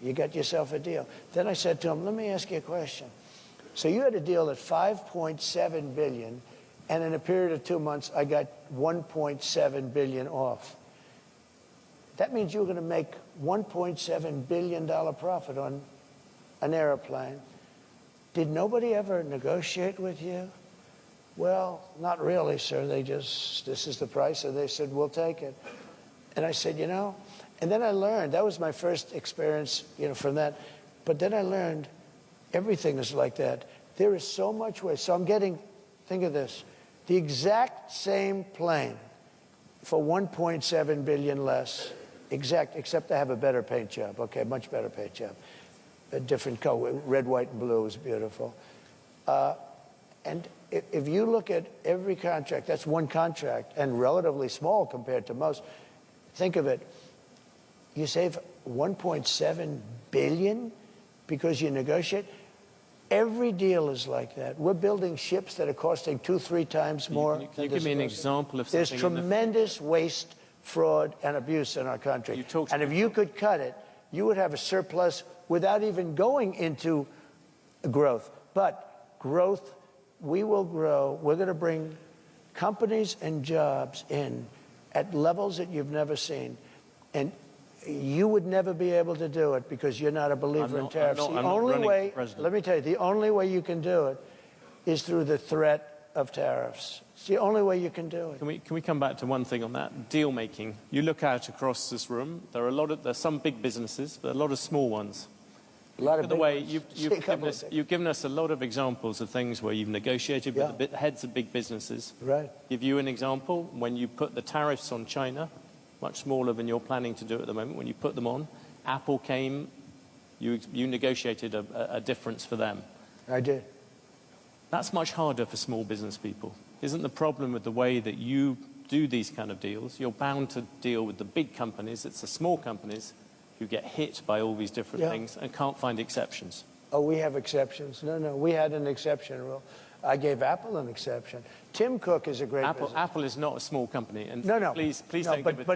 you got yourself a deal. Then I said to him, let me ask you a question. So you had a deal at $5.7 billion, and in a period of 2 months, I got $1.7 billion off. That means you were going to make $1.7 billion profit on an airplane. Did nobody ever negotiate with you? Well, not really, sir. They just, this is the price, and they said, we'll take it. And I said, you know, and then I learned, that was my first experience, you know, from that. But then I learned everything is like that. There is so much waste. So I'm getting, think of this, the exact same plane for $1.7 billion less, except I have a better paint job. Okay, much better paint job. A different color, red, white, and blue is beautiful. And if you look at every contract, that's one contract, and relatively small compared to most. Think of it. You save $1.7 billion because you negotiate. Every deal is like that. We're building ships that are costing 2-3 times more. Can you give me an example of something? There's tremendous waste, fraud, and abuse in our country. And if you could cut it, you would have a surplus without even going into growth. But growth, we will grow. We're going to bring companies and jobs in at levels that you've never seen. And you would never be able to do it because you're not a believer in tariffs. The only way, let me tell you, the only way you can do it is through the threat of tariffs. It's the only way you can do it. Can we come back to one thing on that? Deal making. You look out across this room, there's some big businesses, but a lot of small ones. A lot of the way you've given us a lot of examples of things where you've negotiated with the heads of big businesses. Right. Give you an example when you put the tariffs on China, much smaller than you're planning to do at the moment. When you put them on, Apple came, you negotiated a difference for them. I did. That's much harder for small business people. Isn't the problem with the way that you do these kind of deals? You're bound to deal with the big companies. It's the small companies who get hit by all these different things and can't find exceptions. Oh, we have exceptions. No, we had an exception rule. I gave Apple an exception. Tim Cook is a great business. Apple is not a small company. And please don't give it.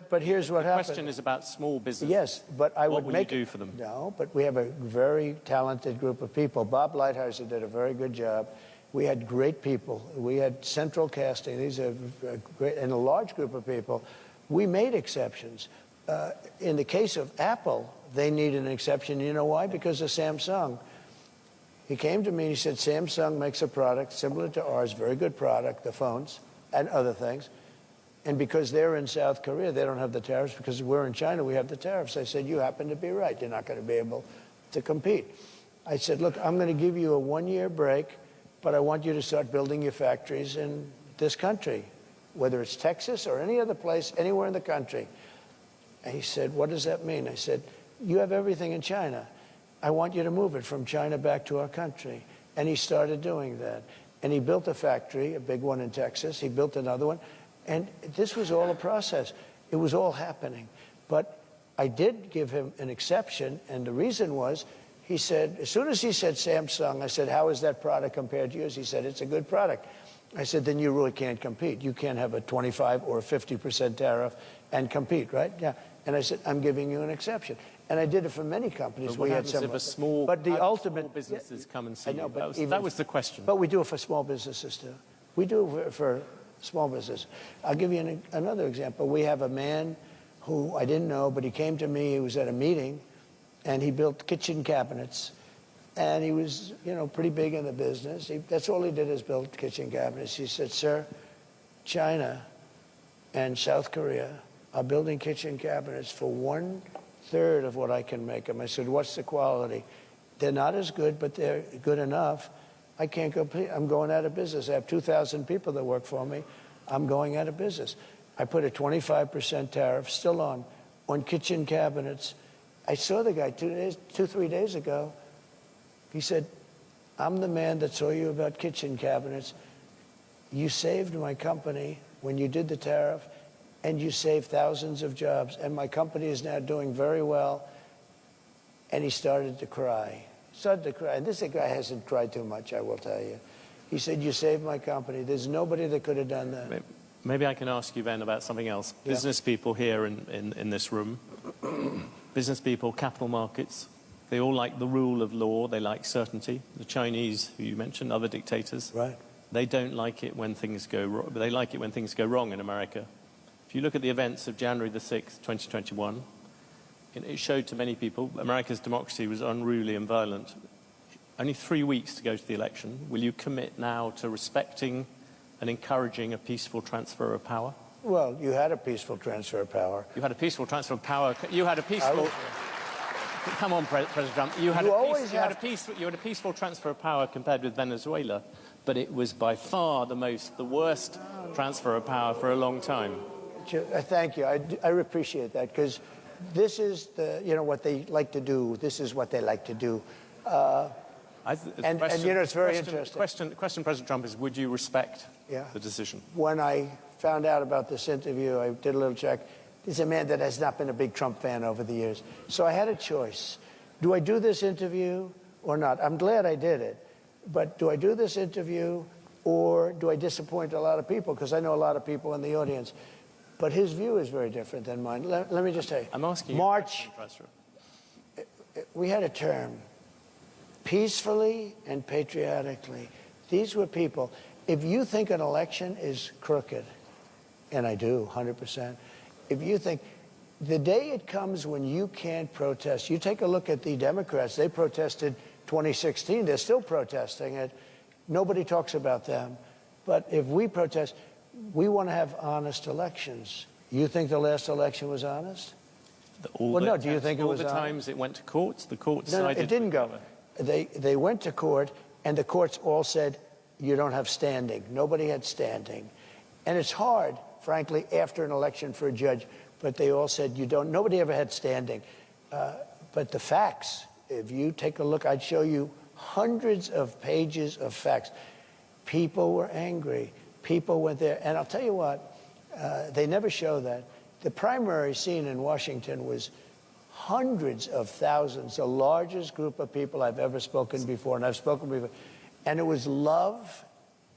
But here's what happened. The question is about small business. Yes, but I would What will you do for them? No, but we have a very talented group of people. Bob Lighthizer did a very good job. We had great people. We had central casting. These are great, and a large group of people. We made exceptions. In the case of Apple, they needed an exception. You know why? Because of Samsung. He came to me and he said, Samsung makes a product similar to ours, very good product, the phones and other things. And because they're in South Korea, they don't have the tariffs. Because we're in China, we have the tariffs. I said, you happen to be right. You're not going to be able to compete. I said, look, I'm going to give you a 1-year break, but I want you to start building your factories in this country, whether it's Texas or any other place, anywhere in the country. And he said, what does that mean? I said, you have everything in China. I want you to move it from China back to our country. And he started doing that. And he built a factory, a big one in Texas. He built another one. And this was all a process. It was all happening. But I did give him an exception. And the reason was, he said, as soon as he said Samsung, I said, how is that product compared to yours? He said, it's a good product. I said, then you really can't compete. You can't have a 25 or a 50% tariff and compete, right? Yeah. And I said, I'm giving you an exception. And I did it for many companies. But what happens if a small, small businesses come and see you? That was the question. But we do it for small businesses too. We do it for small business. I'll give you another example. We have a man who I didn't know, but he came to me. He was at a meeting, and he built kitchen cabinets. And he was, you know, pretty big in the business. That's all he did is build kitchen cabinets. He said, sir, China and South Korea are building kitchen cabinets for 1/3 of what I can make them. I said, what's the quality? They're not as good, but they're good enough. I can't compete. I'm going out of business. I have 2,000 people that work for me. I'm going out of business. I put a 25% tariff still on kitchen cabinets. I saw the guy 3 days ago. He said, I'm the man that saw you about kitchen cabinets. You saved my company when you did the tariff, and you saved thousands of jobs, and my company is now doing very well. And he started to cry. started to cry. And this guy hasn't cried too much, I will tell you. He said, "You saved my company. There's nobody that could have done that." Maybe I can ask you then about something else. Yeah. Business people here in this room, business people, capital markets, they all like the rule of law. They like certainty. The Chinese, who you mentioned, other dictators, right? They don't like it when things go wrong. They like it when things go wrong in America. If you look at the events of January the 6th, 2021, it showed to many people America's democracy was unruly and violent. Only 3 weeks to go to the election. Will you commit now to respecting and encouraging a peaceful transfer of power? Well, you had a peaceful transfer of power. You had a peaceful transfer of power. You had a peaceful... Come on, President Trump. You had a peaceful transfer of power compared with Venezuela, but it was by far the worst transfer of power for a long time. Thank you. I appreciate that, because this is what they like to do. This is what they like to do. It's very interesting. The question, President Trump, is would you respect the decision? When I found out about this interview, I did a little check. He's a man that has not been a big Trump fan over the years. So I had a choice. Do I do this interview or not? I'm glad I did it. But do I do this interview or do I disappoint a lot of people? Because I know a lot of people in the audience. But his view is very different than mine. Let me just tell you. I'm asking March, we had a term, peacefully and patriotically. These were people. If you think an election is crooked, and I do, 100%, if you think the day it comes when you can't protest, you take a look at the Democrats. They protested 2016. They're still protesting it. Nobody talks about them. But if we protest, we want to have honest elections. You think the last election was honest? Do you think it was honest? All the times it went to courts, the courts decided... No, it didn't go. They went to court, and the courts all said, you don't have standing. Nobody had standing. And it's hard, frankly, after an election for a judge, but they all said you don't. Nobody ever had standing. But the facts, if you take a look, I'd show you hundreds of pages of facts. People were angry. People went there. And I'll tell you what, they never show that. The primary scene in Washington was hundreds of thousands, the largest group of people I've ever spoken before, and I've spoken before. And it was love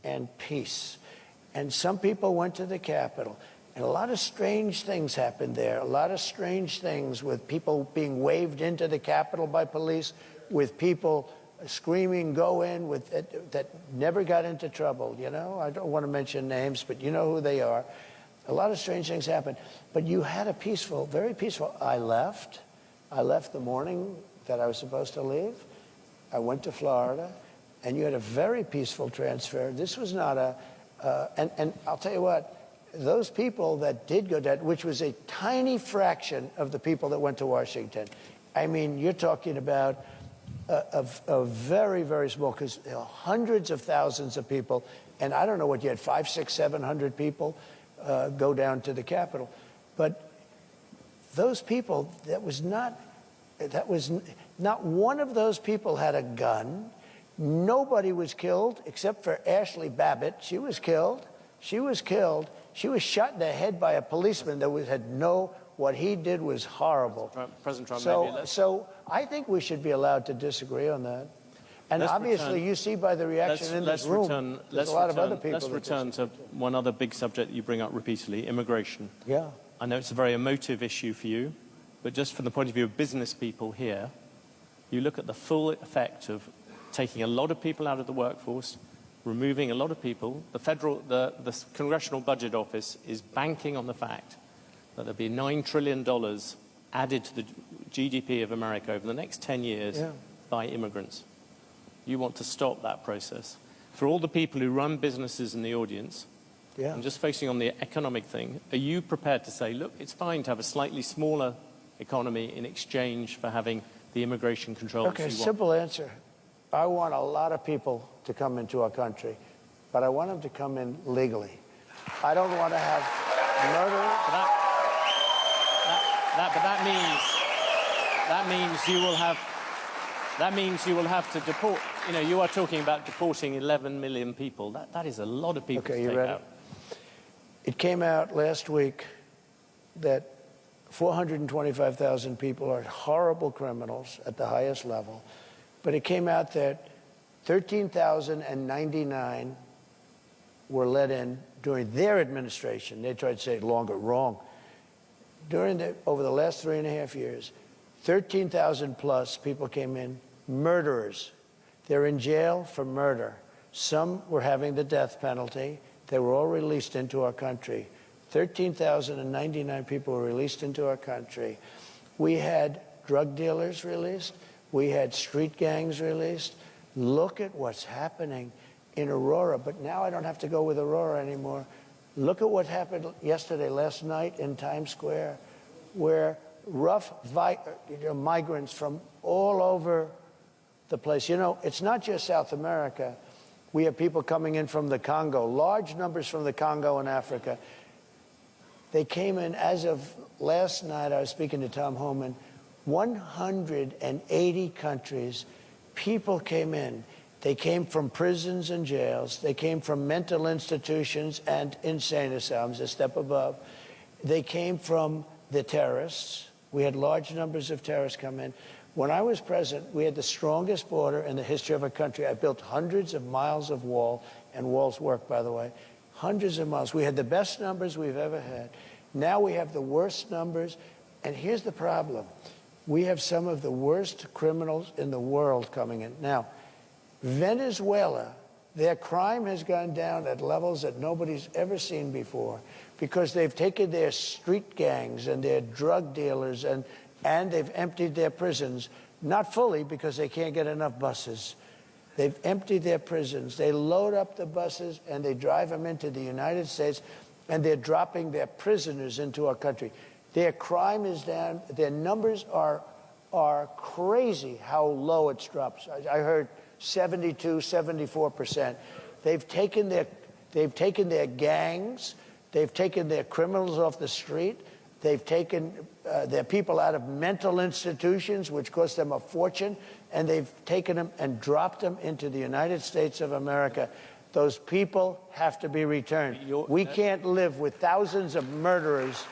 and peace. And some people went to the Capitol. And a lot of strange things happened there. A lot of strange things with people being waved into the Capitol by police, with people screaming, go in, that never got into trouble, you know? I don't want to mention names, but you know who they are. A lot of strange things happened. But you had a peaceful, very peaceful... I left the morning that I was supposed to leave. I went to Florida, and you had a very peaceful transfer. This was not a... and I'll tell you what, those people that did go down, which was a tiny fraction of the people that went to Washington. I mean, you're talking about a very, very small, because hundreds of thousands of people, and I don't know what you had, 500, 600, 700 people go down to the Capitol. But those people, that was not one of those people had a gun. Nobody was killed except for Ashley Babbitt. She was killed. She was killed. She was shot in the head by a policeman that what he did was horrible. President Trump, so I think we should be allowed to disagree on that. And obviously, you see by the reaction in this room, there's a lot of other people. Let's return to one other big subject you bring up repeatedly, immigration. Yeah. I know it's a very emotive issue for you, but just from the point of view of business people here, you look at the full effect of taking a lot of people out of the workforce, removing a lot of people. The Congressional Budget Office is banking on the fact that there'll be $9 trillion added to the GDP of America over the next 10 years by immigrants. You want to stop that process. For all the people who run businesses in the audience, I'm just focusing on the economic thing, are you prepared to say, look, it's fine to have a slightly smaller economy in exchange for having the immigration controls you want? Okay, simple answer. I want a lot of people to come into our country, but I want them to come in legally. I don't want to have murder. That means you will have to deport. You know, you are talking about deporting 11 million people. That is a lot of people to take out. It came out last week that 425,000 people are horrible criminals at the highest level. But it came out that 13,099 were let in during their administration. They tried to say longer, wrong. Over the last 3.5 years, 13,000 plus people came in, murderers. They're in jail for murder. Some were having the death penalty. They were all released into our country. 13,099 people were released into our country. We had drug dealers released. We had street gangs released. Look at what's happening in Aurora. But now I don't have to go with Aurora anymore. Look at what happened last night in Times Square, where rough migrants from all over the place. You know, it's not just South America. We have people coming in from the Congo, large numbers from the Congo and Africa. They came in, as of last night, I was speaking to Tom Homan, 180 countries. People came in. They came from prisons and jails. They came from mental institutions and insane asylums, a step above. They came from the terrorists. We had large numbers of terrorists come in. When I was president, we had the strongest border in the history of a country. I built hundreds of miles of wall, and walls work, by the way. Hundreds of miles. We had the best numbers we've ever had. Now we have the worst numbers. And here's the problem. We have some of the worst criminals in the world coming in. Now, Venezuela, their crime has gone down at levels that nobody's ever seen before because they've taken their street gangs and their drug dealers and they've emptied their prisons, not fully because they can't get enough buses. They've emptied their prisons. They load up the buses and they drive them into the United States, and they're dropping their prisoners into our country. Their crime is down. Their numbers are crazy how low it's dropped. I heard 72, 74%. They've taken their gangs. They've taken their criminals off the street. They've taken their people out of mental institutions, which cost them a fortune, and they've taken them and dropped them into the United States of America. Those people have to be returned. We can't live with thousands of murderers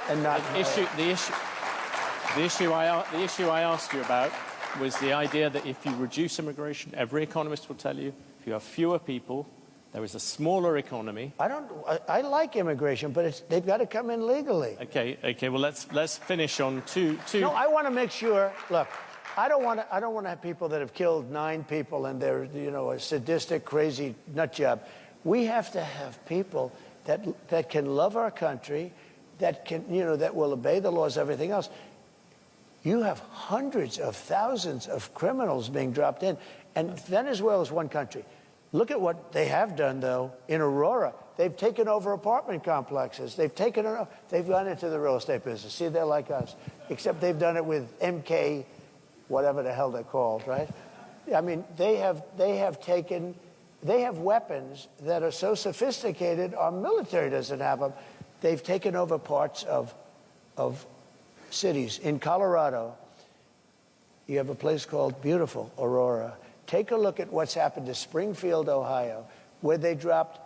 and not. The issue I asked you about was the idea that if you reduce immigration, every economist will tell you, if you have fewer people, there is a smaller economy. I like immigration, but they've got to come in legally. Okay. Well, let's finish on two. No, I want to make sure. Look, I don't want to have people that have killed 9 people and they're a sadistic, crazy nut job. We have to have people that can love our country, that will obey the laws, everything else. You have hundreds of thousands of criminals being dropped in, and Venezuela is one country. Look at what they have done, though, in Aurora. They've taken over apartment complexes. They've gone into the real estate business. See, they're like us, except they've done it with MK, whatever the hell they're called, right? I mean, they have weapons that are so sophisticated, our military doesn't have them. They've taken over parts of cities. In Colorado, you have a place called beautiful Aurora. Take a look at what's happened to Springfield, Ohio, where they dropped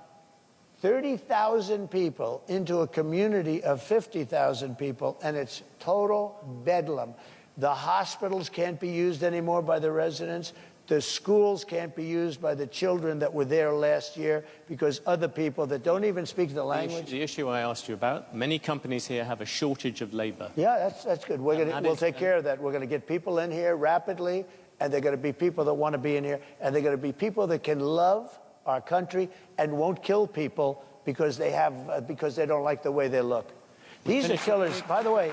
30,000 people into a community of 50,000 people, and it's total bedlam. The hospitals can't be used anymore by the residents. The schools can't be used by the children that were there last year because other people that don't even speak the language. The issue I asked you about, many companies here have a shortage of labor. Yeah, that's good. We'll take care of that. We're going to get people in here rapidly, and they're going to be people that want to be in here, and they're going to be people that can love our country and won't kill people because they don't like the way they look. These are killers, by the way.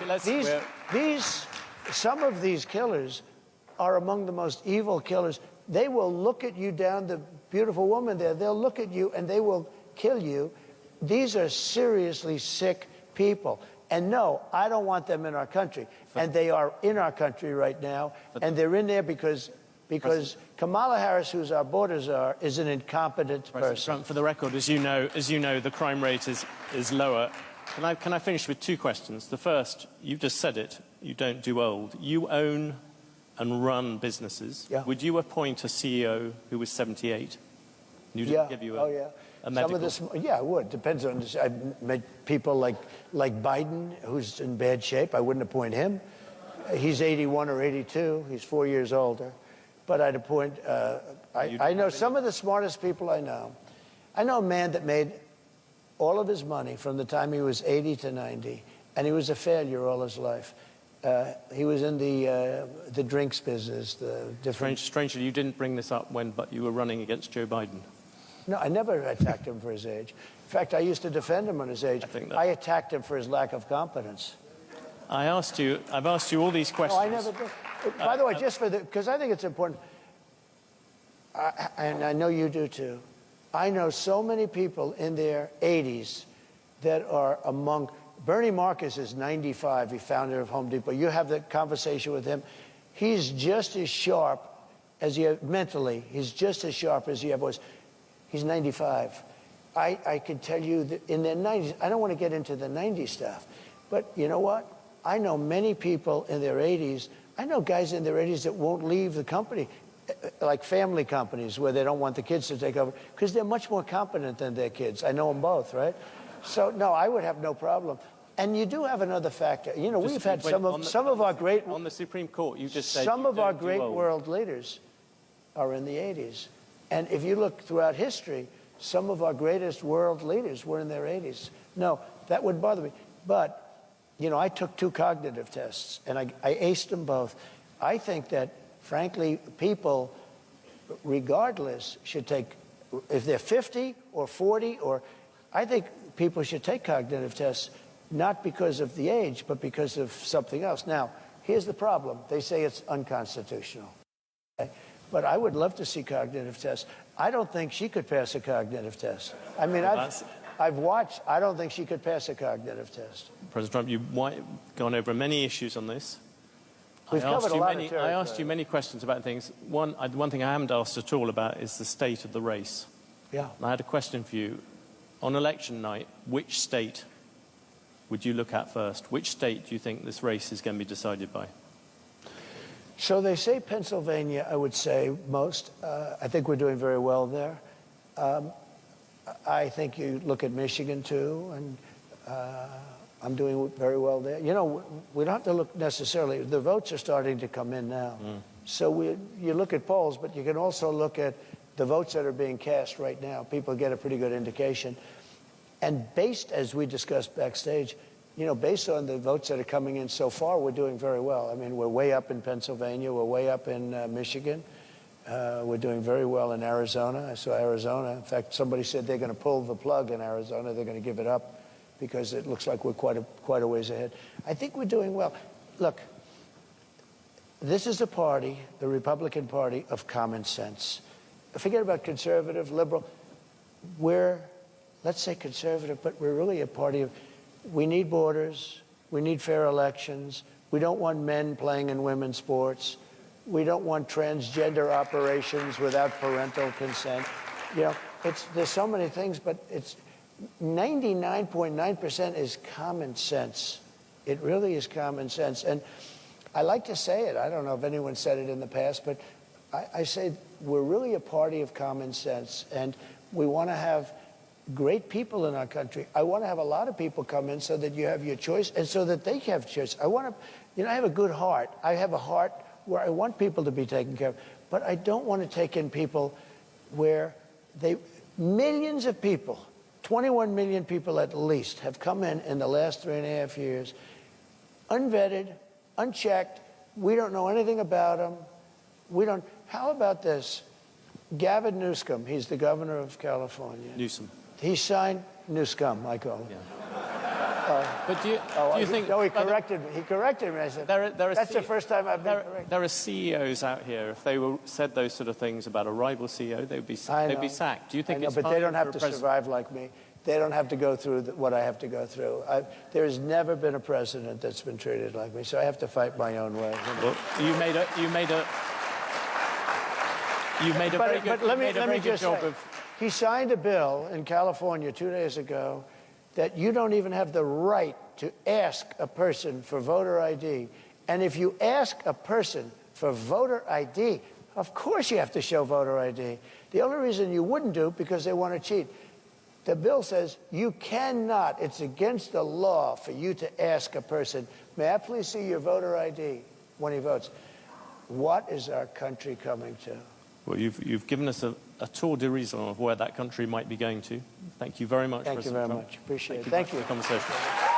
Some of these killers are among the most evil killers. They will look at you down, the beautiful woman there, they'll look at you and they will kill you. These are seriously sick people. And no, I don't want them in our country. And they are in our country right now. And they're in there because Kamala Harris, who's our border czar, is an incompetent person. Trump, for the record, as you know, the crime rate is lower. Can I finish with 2 questions? The first, you just said it, you don't do old. You own and run businesses. Yeah. Would you appoint a CEO who was 78? You didn't give you a medical. I would. Depends on this. I've met people like Biden, who's in bad shape. I wouldn't appoint him. He's 81 or 82. He's 4 years older. But at a point, I know some of the smartest people I know. I know a man that made all of his money from the time he was 80 to 90, and he was a failure all his life. He was in the drinks business, the different... Strangely, you didn't bring this up when you were running against Joe Biden. No, I never attacked him for his age. In fact, I used to defend him on his age. I attacked him for his lack of competence. I've asked you all these questions. No, I never did. By the way, just for because I think it's important, and I know you do too, I know so many people in their 80s that are among... Bernie Marcus is 95, he founder of Home Depot. You have that conversation with him. He's just as sharp as he mentally. He's just as sharp as he ever was. He's 95. I can tell you that in their 90s, I don't want to get into the 90s stuff, but you know what? I know many people in their 80s. I know guys in their 80s that won't leave the company, like family companies where they don't want the kids to take over, because they're much more competent than their kids. I know them both, right? So, no, I would have no problem. And you do have another factor. You know, we've had some of our great... On the Supreme Court, you just said... Some of our great world leaders are in the 80s. And if you look throughout history, some of our greatest world leaders were in their 80s. No, that would bother me. But, you know, I took 2 cognitive tests, and I aced them both. I think that, frankly, people, regardless, should take... If they're 50 or 40 or... I think people should take cognitive tests, not because of the age, but because of something else. Now, here's the problem. They say it's unconstitutional. Okay? But I would love to see cognitive tests. I don't think she could pass a cognitive test. I mean, I've watched. I don't think she could pass a cognitive test. President Trump, you've gone over many issues on this. We've covered a lot of territory. I asked you many questions about things. One thing I haven't asked at all about is the state of the race. Yeah. And I had a question for you. On election night, which state would you look at first? Which state do you think this race is going to be decided by? So they say Pennsylvania, I would say most. I think we're doing very well there. I think you look at Michigan, too, and I'm doing very well there. You know, we don't have to look necessarily. The votes are starting to come in now. So you look at polls, but you can also look at the votes that are being cast right now. People get a pretty good indication. And based, as we discussed backstage, you know, based on the votes that are coming in so far, we're doing very well. I mean, we're way up in Pennsylvania. We're way up in Michigan. We're doing very well in Arizona. I saw Arizona. In fact, somebody said they're going to pull the plug in Arizona. They're going to give it up because it looks like we're quite a ways ahead. I think we're doing well. Look, this is a party, the Republican Party, of common sense. Forget about conservative, liberal. We're, let's say conservative, but we're really a party of, we need borders, we need fair elections, we don't want men playing in women's sports, we don't want transgender operations without parental consent. You know, there's so many things, but it's 99.9% is common sense. It really is common sense. And I like to say it, I don't know if anyone said it in the past, but I say we're really a party of common sense, and we want to have great people in our country. I want to have a lot of people come in so that you have your choice and so that they have choice. I want to, you know, I have a good heart. I have a heart where I want people to be taken care of, but I don't want to take in people where millions of people, 21 million people at least, have come in the last 3.5 years, unvetted, unchecked. We don't know anything about them. How about this? Gavin Newsom, he's the governor of California. Newsom. He signed Newsom, I call him. Yeah. But do you think... No, he corrected me. He corrected me. I said, that's the first time I've been corrected. There are CEOs out here, if they said those sort of things about a rival CEO, they'd be sacked. Do you think it's but they don't have to survive like me. They don't have to go through what I have to go through. There's never been a president that's been treated like me, so I have to fight my own way. Well, you made a very good job of... He signed a bill in California 2 days ago that you don't even have the right to ask a person for voter ID. And if you ask a person for voter ID, of course you have to show voter ID. The only reason you wouldn't do it because they want to cheat. The bill says you cannot, it's against the law for you to ask a person, may I please see your voter ID when he votes? What is our country coming to? Well, you've given us a tour d'horizon of where that country might be going to. Thank you very much. Thank you very much. Appreciate it. Thank you. For the conversation.